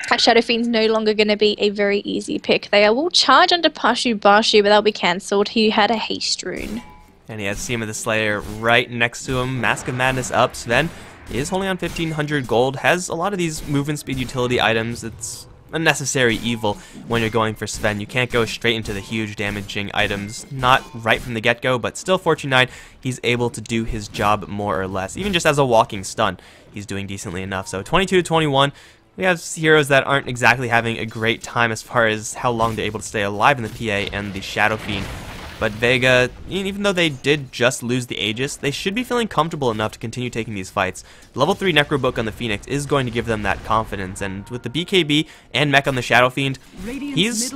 that Shadow Fiend's no longer going to be a very easy pick. They will charge onto Pashabashu, but that'll be cancelled. He had a haste rune. And he has Seam of the Slayer right next to him. Mask of Madness up. Sven is holding on 1500 gold. Has a lot of these movement speed utility items. It's a necessary evil when you're going for Sven. You can't go straight into the huge damaging items. Not right from the get-go, but still Fortune 9, he's able to do his job more or less. Even just as a walking stun, he's doing decently enough. So 22 to 21. We have heroes that aren't exactly having a great time as far as how long they're able to stay alive in the PA and the Shadow Fiend. But Vega, even though they did just lose the Aegis, they should be feeling comfortable enough to continue taking these fights. The level 3 Necro Book on the Phoenix is going to give them that confidence, and with the BKB and mech on the Shadow Fiend, he's,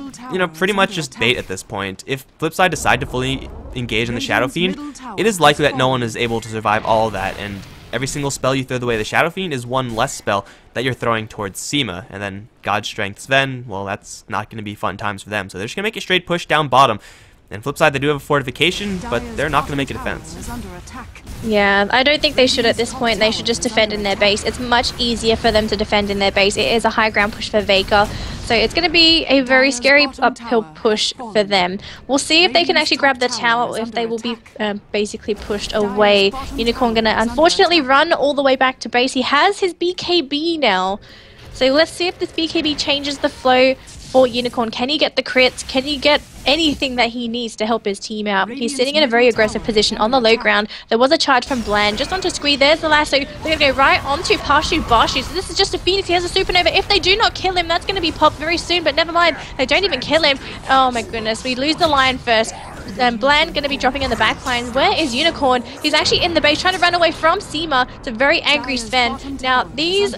pretty much just bait at this point. If Flipside decide to fully engage in the Shadow Fiend, it is likely that no one is able to survive all of that, and every single spell you throw the way the Shadow Fiend is one less spell that you're throwing towards Seema. And then God Strength Sven, well, that's not going to be fun times for them. So they're just going to make a straight push down bottom. And flip side, they do have a fortification, but they're not going to make a defense. Yeah, I don't think they should at this point. They should just defend in their base. It's much easier for them to defend in their base. It is a high ground push for Vega. So it's going to be a very scary uphill push for them. We'll see if they can actually grab the tower or if they will be basically pushed away. Unicorn going to unfortunately run all the way back to base. He has his BKB now. So let's see if this BKB changes the flow for Unicorn. Can he get the crits? Can he get anything that he needs to help his team out? He's sitting in a very aggressive position on the low ground. There was a charge from Bland just onto Squee. There's the lasso. They're going to go right onto Pashabashu. So this is just a Phoenix. He has a supernova. If they do not kill him, that's going to be popped very soon, but never mind. They don't even kill him. Oh my goodness. We lose the Lion first. Bland going to be dropping in the back lines. Where is Unicorn? He's actually in the base trying to run away from Seema. It's a very angry Sven. Now these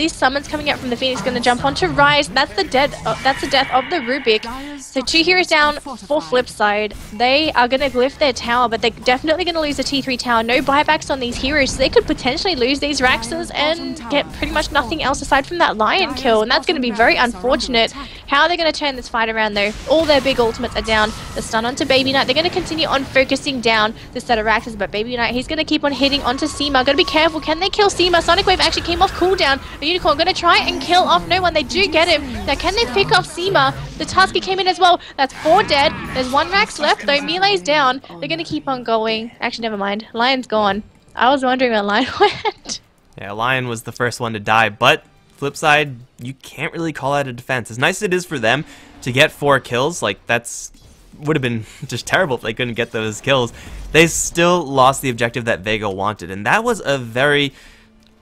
summons coming out from the Phoenix going to jump onto Rise. That's the death of the Rubik. So 2 heroes down for Flipside. They are going to glyph their tower, but they're definitely going to lose the T3 tower. No buybacks on these heroes, so they could potentially lose these Raxes and get pretty much nothing else aside from that Lion kill, and that's going to be very unfortunate. How are they going to turn this fight around though? All their big ultimates are down. The stun onto Baby Knight. They're going to continue on focusing down this set of Raxes, but Baby Knight, he's going to keep on hitting onto Seema. Got to be careful. Can they kill Seema? Sonic Wave actually came off cooldown. A Unicorn going to try and kill off no one. They do get him. Now can they pick off Seema? The Tusky came in as well. That's 4 dead. There's 1 Rax left though. Melee's down. They're going to keep on going. Actually, never mind. Lion's gone. I was wondering where Lion went. Yeah, Lion was the first one to die, but flip side, you can't really call that a defense. As nice as it is for them to get 4 kills, like that's would have been just terrible if they couldn't get those kills. They still lost the objective that Vega wanted, and that was a very,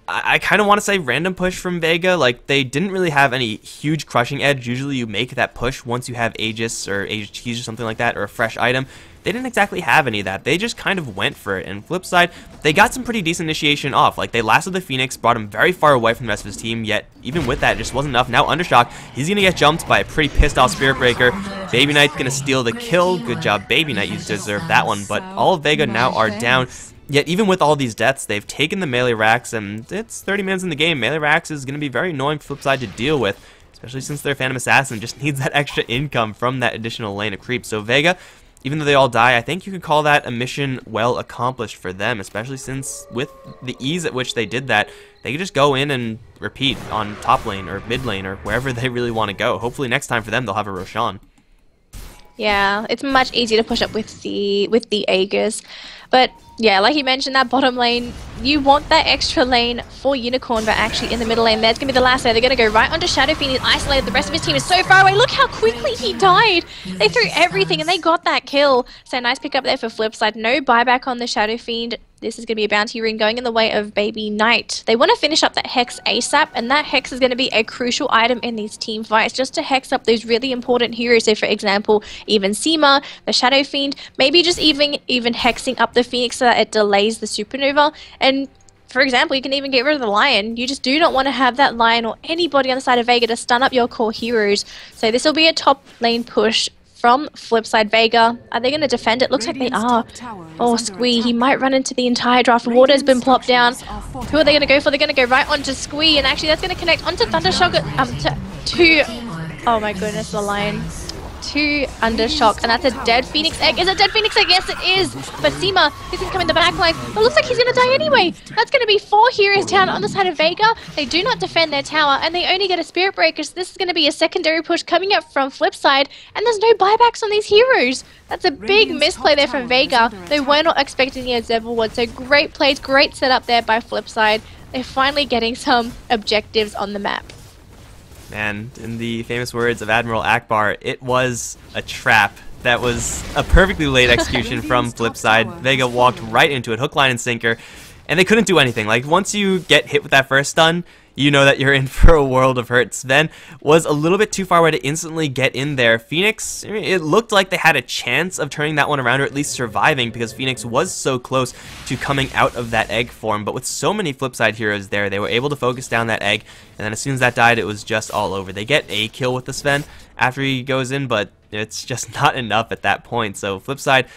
I kind of want to say random push from Vega. Like, they didn't really have any huge crushing edge. Usually you make that push once you have Aegis or Aegis Keys or something like that, or a fresh item. they didn't exactly have any of that. They just kind of went for it. And flip side, they got some pretty decent initiation off. Like, they lasted the Phoenix, brought him very far away from the rest of his team, yet even with that, it just wasn't enough. Now Undershock, he's going to get jumped by a pretty pissed off Spirit Breaker. Baby Knight's going to steal the kill. Good job, Baby Knight. You deserve that one. But all of Vega now are down. Yet even with all these deaths, they've taken the melee racks, and it's 30 minutes in the game. Melee racks is going to be very annoying for Flipside to deal with, especially since their Phantom Assassin just needs that extra income from that additional lane of creep. So Vega, even though they all die, I think you could call that a mission well accomplished for them, especially since with the ease at which they did that, they could just go in and repeat on top lane or mid lane or wherever they really want to go. Hopefully next time for them they'll have a Roshan. Yeah, it's much easier to push up with the Aegis. But yeah, like you mentioned, that bottom lane, you want that extra lane for Unicorn, but actually in the middle lane, there's going to be the last layer. They're going to go right onto Shadow Fiend. He's isolated. The rest of his team is so far away. Look how quickly he died. They threw everything and they got that kill. So nice pick up there for Flipside. No buyback on the Shadow Fiend. This is going to be a bounty ring going in the way of Baby Knight. They want to finish up that Hex ASAP, and that Hex is going to be a crucial item in these team fights, just to Hex up those really important heroes. So for example, even Seema, the Shadow Fiend, maybe just even Hexing up the Phoenix so that it delays the Supernova. And for example, you can even get rid of the Lion. You just do not want to have that Lion or anybody on the side of Vega to stun up your core heroes. So this will be a top lane push from Flipside. Vega, are they going to defend it? Looks like they are. Oh, Squee, he might run into the entire draft. Water's been plopped down. Who are they going to go for? They're going to go right onto Squee, and actually that's going to connect onto Thundershock oh my goodness, the Lion. To Undershock, and that's a dead Phoenix Egg. Is it dead Phoenix Egg? Yes, it is. But Seema, he's going to come in the back line. But looks like he's going to die anyway. That's going to be 4 heroes down on the side of Vega. They do not defend their tower, and they only get a Spirit Breaker. So this is going to be a secondary push coming up from Flipside, and there's no buybacks on these heroes. That's a big misplay there from Vega. They were not expecting a Zebulwood, so great plays, great setup there by Flipside. They're finally getting some objectives on the map. Man, in the famous words of Admiral Akbar, it was a trap. That was a perfectly laid execution from Flipside. Vega walked right into it, hook, line, and sinker, and they couldn't do anything. Like, once you get hit with that first stun, you know that you're in for a world of hurt. Sven was a little bit too far away to instantly get in there. Phoenix, it looked like they had a chance of turning that one around, or at least surviving, because Phoenix was so close to coming out of that egg form. But with so many Flipside heroes there, they were able to focus down that egg, and then as soon as that died, it was just all over. They get a kill with the Sven after he goes in, but it's just not enough at that point. So Flipside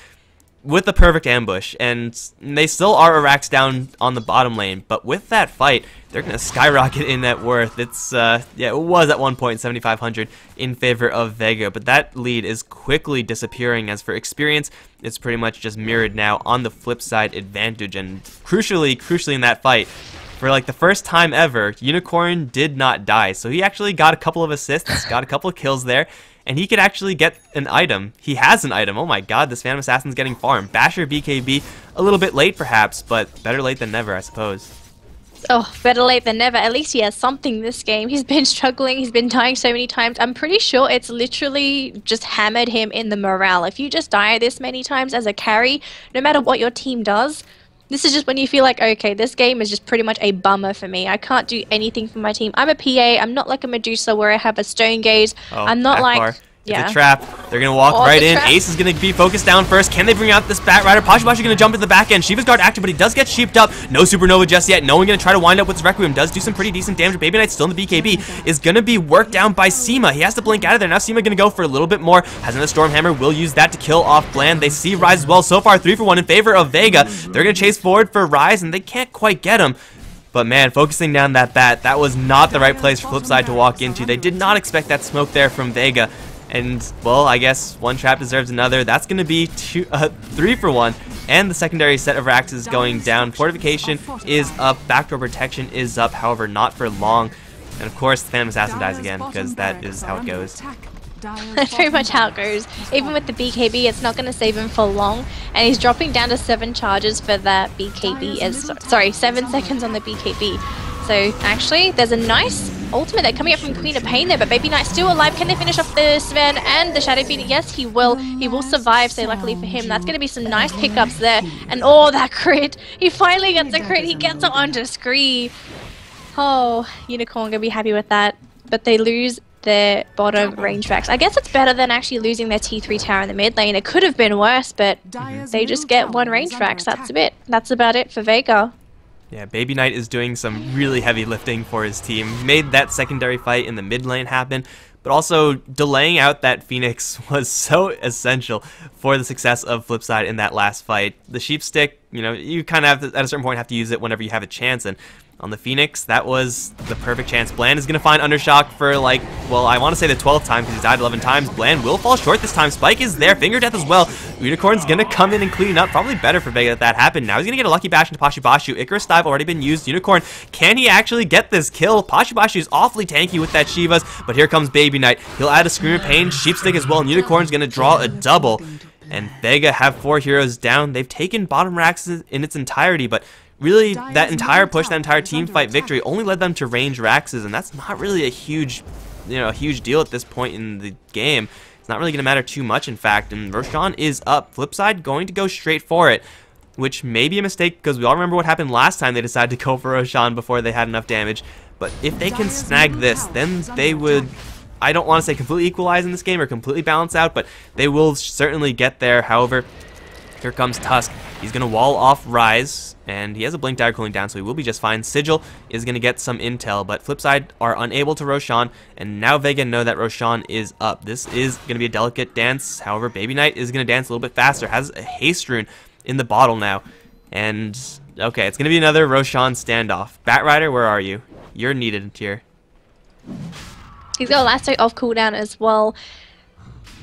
with the perfect ambush, and they still are Iraqs down on the bottom lane, but with that fight, they're going to skyrocket in net worth. It's, yeah, it was at one point 7,500 in favor of Vega, but that lead is quickly disappearing. As for experience, it's pretty much just mirrored now on the Flipside advantage, and crucially in that fight, for like the first time ever, Unicorn did not die, so he actually got a couple of assists, got a couple of kills there, and he could actually get an item. He has an item. Oh my god, this Phantom Assassin's getting farmed. Basher BKB, a little bit late perhaps, but better late than never, I suppose. Oh, better late than never. At least he has something this game. He's been struggling. He's been dying so many times. I'm pretty sure it's literally just hammered him in the morale. If you just die this many times as a carry, no matter what your team does, this is just when you feel like, okay, this game is just pretty much a bummer for me. I can't do anything for my team. I'm a PA. I'm not like a Medusa where I have a stone gaze. Oh, I'm not like... Yeah. It's a trap. They're going to walk right in. Ace is going to be focused down first. Can they bring out this Bat Rider? Pashabashi going to jump into the back end. Shiva's Guard active, but he does get sheeped up. No Supernova just yet. No one going to try to wind up with his Requiem. Does do some pretty decent damage. Baby Knight still in the BKB. Is going to be worked down by Seema. He has to blink out of there. Now Seema going to go for a little bit more. Has another Stormhammer. Will use that to kill off Bland. They see Rise as well. So far, 3 for 1 in favor of Vega. They're going to chase forward for Rise, and they can't quite get him. But man, focusing down that bat, that was not the right place for Flipside to walk into. They did not expect that smoke there from Vega. And, well, I guess one trap deserves another. That's going to be 3 for 1. And the secondary set of racks is going down. Fortification is up. Backdoor protection is up, however, not for long. And, of course, the Phantom Assassin dies again, because that is how it goes. That's very much how it goes. Even with the BKB, it's not going to save him for long. And he's dropping down to 7 charges for that BKB. Sorry, 7 seconds on the BKB. So, actually, there's a nice ultimate there coming up from Queen of Pain there, but Baby Knight's still alive. Can they finish off the Sven and the Shadow Fiend? Yes, he will. He will survive, so luckily for him. That's going to be some nice pickups there. And oh, that crit. He finally gets a crit. He gets it onto Scree. Oh, Unicorn going to be happy with that. But they lose their bottom range tracks. I guess it's better than actually losing their T3 tower in the mid lane. It could have been worse, but they just get one range tracks. That's about it for Vega. Yeah, Baby Knight is doing some really heavy lifting for his team. Made that secondary fight in the mid lane happen, but also delaying out that Phoenix was so essential for the success of Flipside in that last fight. The Sheep Stick, you know, you kind of have to, at a certain point, have to use it whenever you have a chance, and on the Phoenix, that was the perfect chance. Bland is going to find Undershock for, like, well, I want to say the 12th time because he's died 11 times. Bland will fall short this time. Spike is there. Finger Death as well. Unicorn's going to come in and clean up. Probably better for Vega that happened. Now he's going to get a Lucky Bash into Pashubashu. Icarus Dive already been used. Unicorn, can he actually get this kill? Pashubashu is awfully tanky with that Shivas, but here comes Baby Knight. He'll add a Scream of Pain, Sheepstick as well, and Unicorn's going to draw a double. And Vega have 4 heroes down. They've taken bottom racks in its entirety, but really, that entire push, that entire team fight victory only led them to range Raxes, and that's not really a huge, a huge deal at this point in the game. It's not really going to matter too much, in fact, and Roshan is up. Flipside going to go straight for it, which may be a mistake because we all remember what happened last time they decided to go for Roshan before they had enough damage. But if they can snag this, then they would, I don't want to say completely equalize in this game or completely balance out, but they will certainly get there. However, here comes Tusk. He's going to wall off Rise, and he has a Blink Dagger cooling down, so he will be just fine. Sigil is going to get some intel, but Flipside are unable to Roshan, and now Vega know that Roshan is up. This is going to be a delicate dance. However, Baby Knight is going to dance a little bit faster, has a Haste Rune in the bottle now, and okay, it's going to be another Roshan standoff. Batrider, where are you? You're needed here. He's got a Lasso off cooldown as well.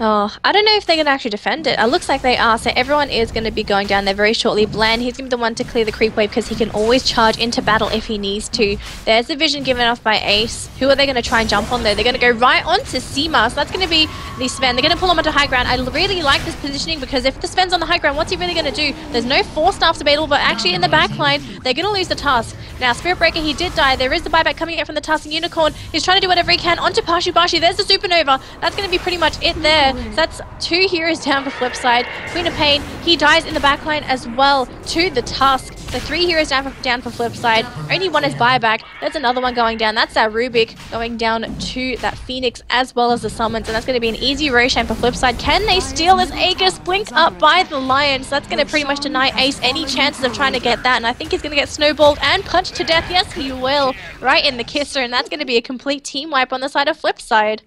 Oh, I don't know if they can actually defend it. It looks like they are, so everyone is going to be going down there very shortly. Bland, he's going to be the one to clear the creep wave because he can always charge into battle if he needs to. There's the vision given off by Ace. Who are they going to try and jump on though? They're going to go right onto Seema, so that's going to be the Sven. They're going to pull him onto high ground. I really like this positioning because if the Sven's on the high ground, what's he really going to do? There's no Force Staffs available, but actually in the back line, they're going to lose the Tusk. Now, Spirit Breaker, he did die. There is the buyback coming out from the Tusk, and Unicorn is trying to do whatever he can onto Pashubashi. There's the Supernova. That's going to be pretty much it there. So that's 2 heroes down for Flipside. Queen of Pain, he dies in the backline as well to the Tusk. The 3 heroes down for Flipside. Only one is buyback. There's another one going down. That's that Rubik going down to that Phoenix as well as the Summons. And that's going to be an easy Roshan for Flipside. Can they steal this? Aegis blinked up by the Lion. So that's going to pretty much deny Ace any chances of trying to get that. And I think he's going to get snowballed and punched to death. Yes, he will. Right in the kisser. And that's going to be a complete team wipe on the side of Flipside.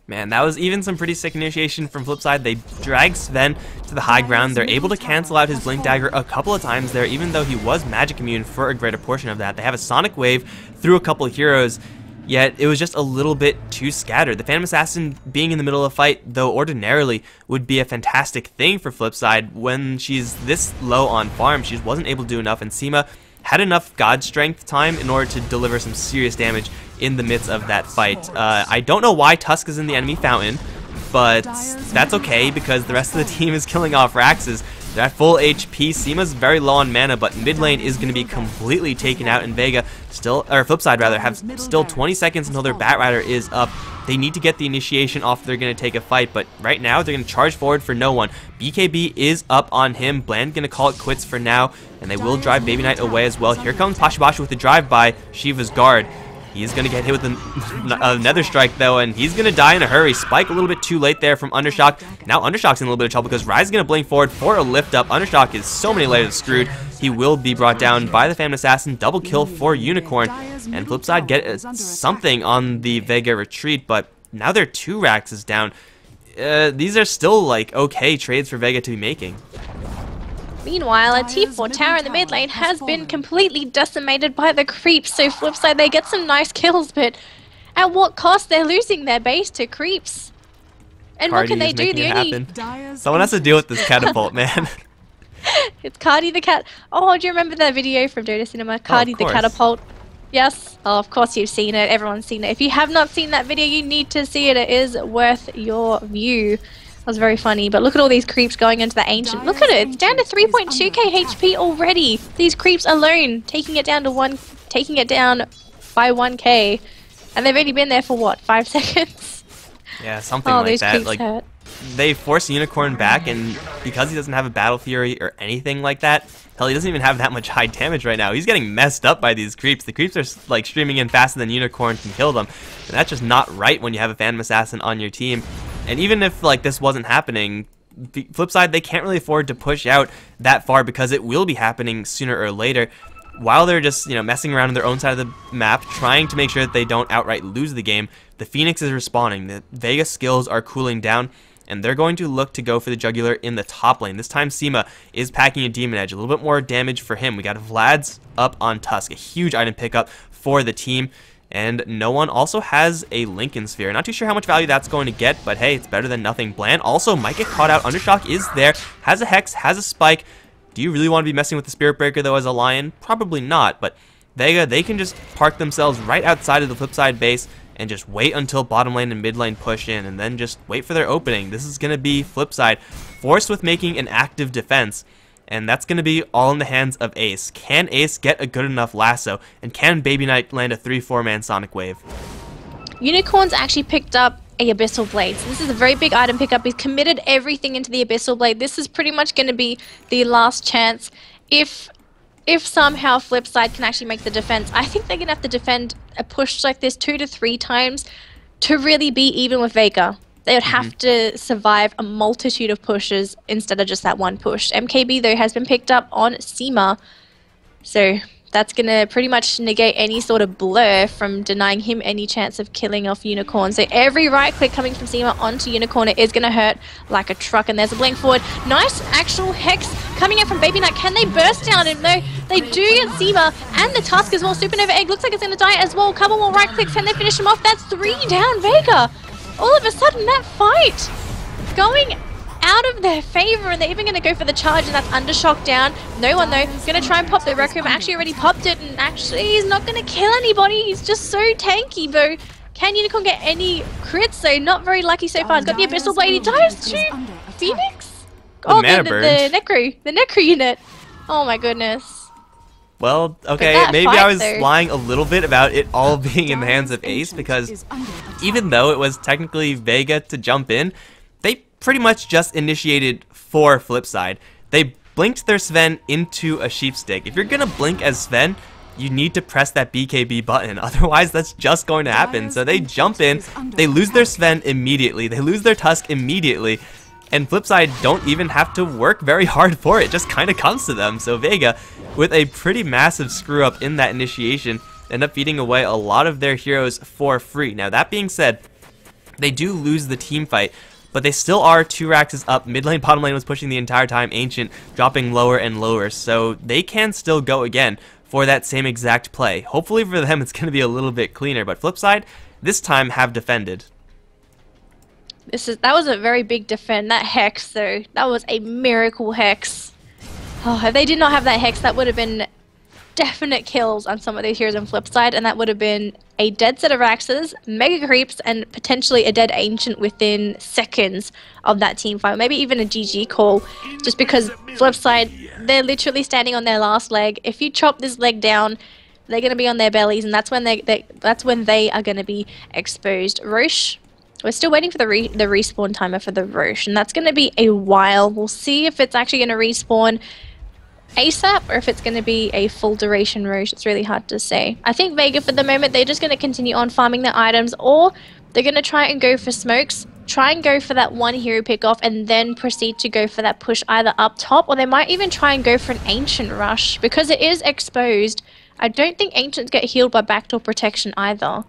Man, that was even some pretty sick initiation from Flipside. They drag Sven to the high ground. They're able to cancel out his Blink Dagger a couple of times there, even though he was magic immune for a greater portion of that. They have a Sonic Wave through a couple of heroes, yet it was just a little bit too scattered. The Phantom Assassin being in the middle of a fight, though ordinarily would be a fantastic thing for Flipside, when she's this low on farm, she just wasn't able to do enough, and Seema had enough God Strength time in order to deliver some serious damage in the midst of that fight. I don't know why Tusk is in the enemy fountain, but that's okay because the rest of the team is killing off Raxes. They're at full HP. Seema's very low on mana, but mid lane is going to be completely taken out, and Vega still, or Flipside rather, have still 20 seconds until their Batrider is up. They need to get the initiation off if they're going to take a fight, but right now they're going to charge forward for no one. BKB is up on him. Bland going to call it quits for now, and they will drive Baby Knight away as well. Here comes Pashubashi with the drive-by Shiva's guard. He's going to get hit with a Nether Strike, though, and he's going to die in a hurry. Spike a little bit too late there from Undershock. Now Undershock's in a little bit of trouble because Rise is going to blink forward for a lift up. Undershock is so many layers screwed. He will be brought down by the Phantom Assassin. Double kill for Unicorn. And Flipside get something on the Vega retreat, but now they're 2 Raxes down. These are still, like, okay trades for Vega to be making. Meanwhile, a T4 tower in the mid lane has been completely decimated by the creeps, so Flipside, they get some nice kills, but at what cost? They're losing their base to creeps. And what can they do? Someone has to deal with this catapult, man. It's Cardi the cat. Oh, do you remember that video from Dota Cinema? Cardi the catapult. Yes? Oh, of course you've seen it. Everyone's seen it. If you have not seen that video, you need to see it. It is worth your view. That was very funny, but look at all these creeps going into the Ancient. Look at it, it's down to 3.2k HP already. These creeps alone, taking it down by 1k, and they've only been there for what, 5 seconds? Yeah, something like that. Like, hurt. they force Unicorn back, and because he doesn't have a Battle Fury or anything like that, hell, he doesn't even have that much high damage right now. He's getting messed up by these creeps. The creeps are like streaming in faster than Unicorn can kill them, and that's just not right when you have a Phantom Assassin on your team. And even if like this wasn't happening, the flip side, they can't really afford to push out that far because it will be happening sooner or later. While they're just, you know, messing around on their own side of the map, trying to make sure that they don't outright lose the game, the Phoenix is respawning. The Vega skills are cooling down, and they're going to look to go for the jugular in the top lane. This time Seema is packing a Demon Edge, a little bit more damage for him. We got Vlad's up on Tusk, a huge item pickup for the team, and no one also has a Lincoln Sphere. Not too sure how much value that's going to get, but hey, it's better than nothing. Bland also might get caught out. Undershock is there, has a Hex, has a Spike. Do you really want to be messing with the Spirit Breaker though as a Lion? Probably not, but Vega, they can just park themselves right outside of the flip side base and just wait until bottom lane and mid lane push in, and then just wait for their opening. This is going to be flip side forced with making an active defense, and that's going to be all in the hands of Ace. Can Ace get a good enough lasso, and can Baby Knight land a 3-4 man Sonic Wave? Unicorn's actually picked up a Abyssal Blade. So this is a very big item pickup. He's committed everything into the Abyssal Blade. This is pretty much going to be the last chance. If somehow Flipside can actually make the defense, I think they're going to have to defend a push like this 2 to 3 times to really be even with Vega. They would have to survive a multitude of pushes instead of just that one push. MKB, though, has been picked up on Seema, so that's going to pretty much negate any sort of blur from denying him any chance of killing off Unicorn. So every right click coming from Seema onto Unicorn, it is going to hurt like a truck. And there's a blink forward. Nice actual Hex coming in from Baby Knight. Can they burst down him? No, they do get Seema and the Tusk as well. Supernova Egg looks like it's going to die as well. Couple more right clicks. Can they finish him off? That's 3 down Vega. All of a sudden, that fight going out of their favor, and they're even going to go for the charge, and that's Undershock down. No one, though, is going to try and pop the Requiem. Actually already popped it, and actually he's not going to kill anybody. He's just so tanky, though. Can Unicorn get any crits, though? Not very lucky so far. He's got the Abyssal Blade. He dives to Phoenix? Oh, the Necro unit. Oh, my goodness. Well, okay, maybe I was lying a little bit about it all being in the hands of Ace, because even though it was technically Vega to jump in, they pretty much just initiated for Flipside. They blinked their Sven into a sheep stick. If you're gonna blink as Sven, you need to press that BKB button, otherwise that's just going to happen. So they jump in, they lose their Sven immediately, they lose their Tusk immediately, and Flipside don't even have to work very hard for it, it just kind of comes to them. So Vega, with a pretty massive screw up in that initiation, end up feeding away a lot of their heroes for free. Now that being said, they do lose the team fight, but they still are 2 racks up. Mid lane, bottom lane was pushing the entire time. Ancient dropping lower and lower, so they can still go again for that same exact play. Hopefully for them it's going to be a little bit cleaner, but Flipside this time have defended. That was a very big defend. That Hex, though, that was a miracle Hex. Oh, if they did not have that Hex, that would have been definite kills on some of these heroes on Flipside, and that would have been a dead set of Raxes, Mega Creeps, and potentially a dead Ancient within seconds of that team fight. Maybe even a GG call, just because Flipside, they're literally standing on their last leg. If you chop this leg down, they're going to be on their bellies, and that's when they are going to be exposed. Roche, we're still waiting for the respawn timer for the Roche, and that's going to be a while. We'll see if it's actually going to respawn ASAP or if it's going to be a full duration Roche. It's really hard to say. I think Vega, for the moment, they're just going to continue on farming their items, or they're going to try and go for smokes, try and go for that one hero pick off, and then proceed to go for that push either up top, or they might even try and go for an Ancient rush. Because it is exposed, I don't think Ancients get healed by backdoor protection either.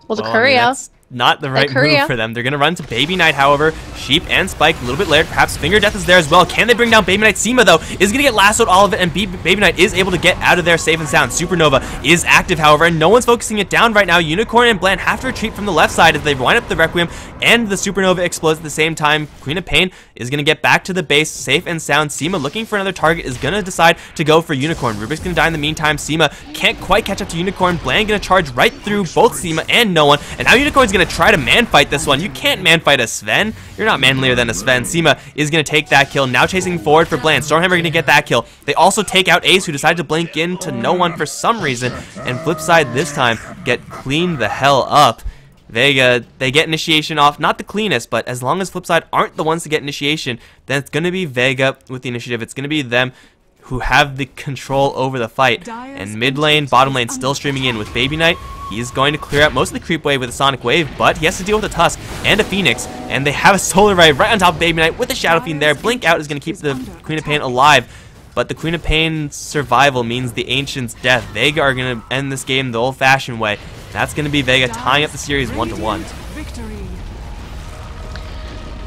Well, the courier. Not the right move for them. They're going to run to Baby Knight, however. Sheep and Spike, a little bit later. Perhaps Finger Death is there as well. Can they bring down Baby Knight? Seema, though, is going to get lassoed all of it, and Baby Knight is able to get out of there safe and sound. Supernova is active, however, and no one's focusing it down right now. Unicorn and Bland have to retreat from the left side as they wind up the Requiem, and the Supernova explodes at the same time. Queen of Pain is going to get back to the base safe and sound. Seema, looking for another target, is going to decide to go for Unicorn. Rubik's going to die in the meantime. Seema can't quite catch up to Unicorn. Bland going to charge right through both Seema and no one, and now Unicorn's going to try to man-fight this one. You can't man-fight a Sven. You're not manlier than a Sven. Seema is going to take that kill. Now chasing forward for Bland. Stormhammer going to get that kill. They also take out Ace, who decided to blink into no one for some reason, and Flipside this time get cleaned the hell up. Vega, they get initiation off, not the cleanest, but as long as Flipside aren't the ones to get initiation, then it's going to be Vega with the initiative. It's going to be them who have the control over the fight. And mid lane, bottom lane still streaming in with Baby Knight. He's going to clear out most of the creep wave with a Sonic Wave, but he has to deal with a Tusk and a Phoenix, and they have a Solar Ray right on top of Baby Knight with a Shadow Fiend there. Blink out is going to keep the Queen of Pain alive, but the Queen of Pain's survival means the Ancient's death. Vega are going to end this game the old-fashioned way. That's going to be Vega tying up the series 1-1.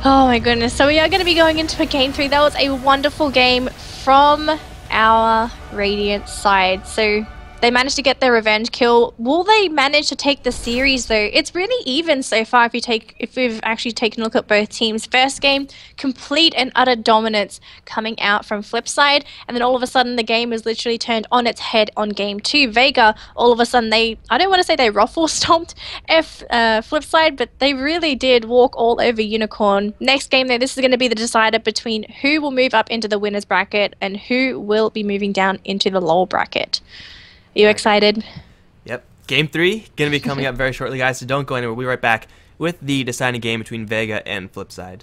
Oh my goodness. So we are going to be going into a game 3. That was a wonderful game from our Radiant side. So they managed to get their revenge kill. Will they manage to take the series though? It's really even so far if we've actually taken a look at both teams. First game, complete and utter dominance coming out from Flipside, and then all of a sudden the game is literally turned on its head on game 2. Vega, all of a sudden I don't want to say they ruffle stomped Flipside, but they really did walk all over Unicorn. Next game though, this is going to be the decider between who will move up into the winners bracket and who will be moving down into the lull bracket. Are you excited? Yep. Game 3 going to be coming up very shortly, guys, so don't go anywhere. We'll be right back with the deciding game between Vega and Flipside.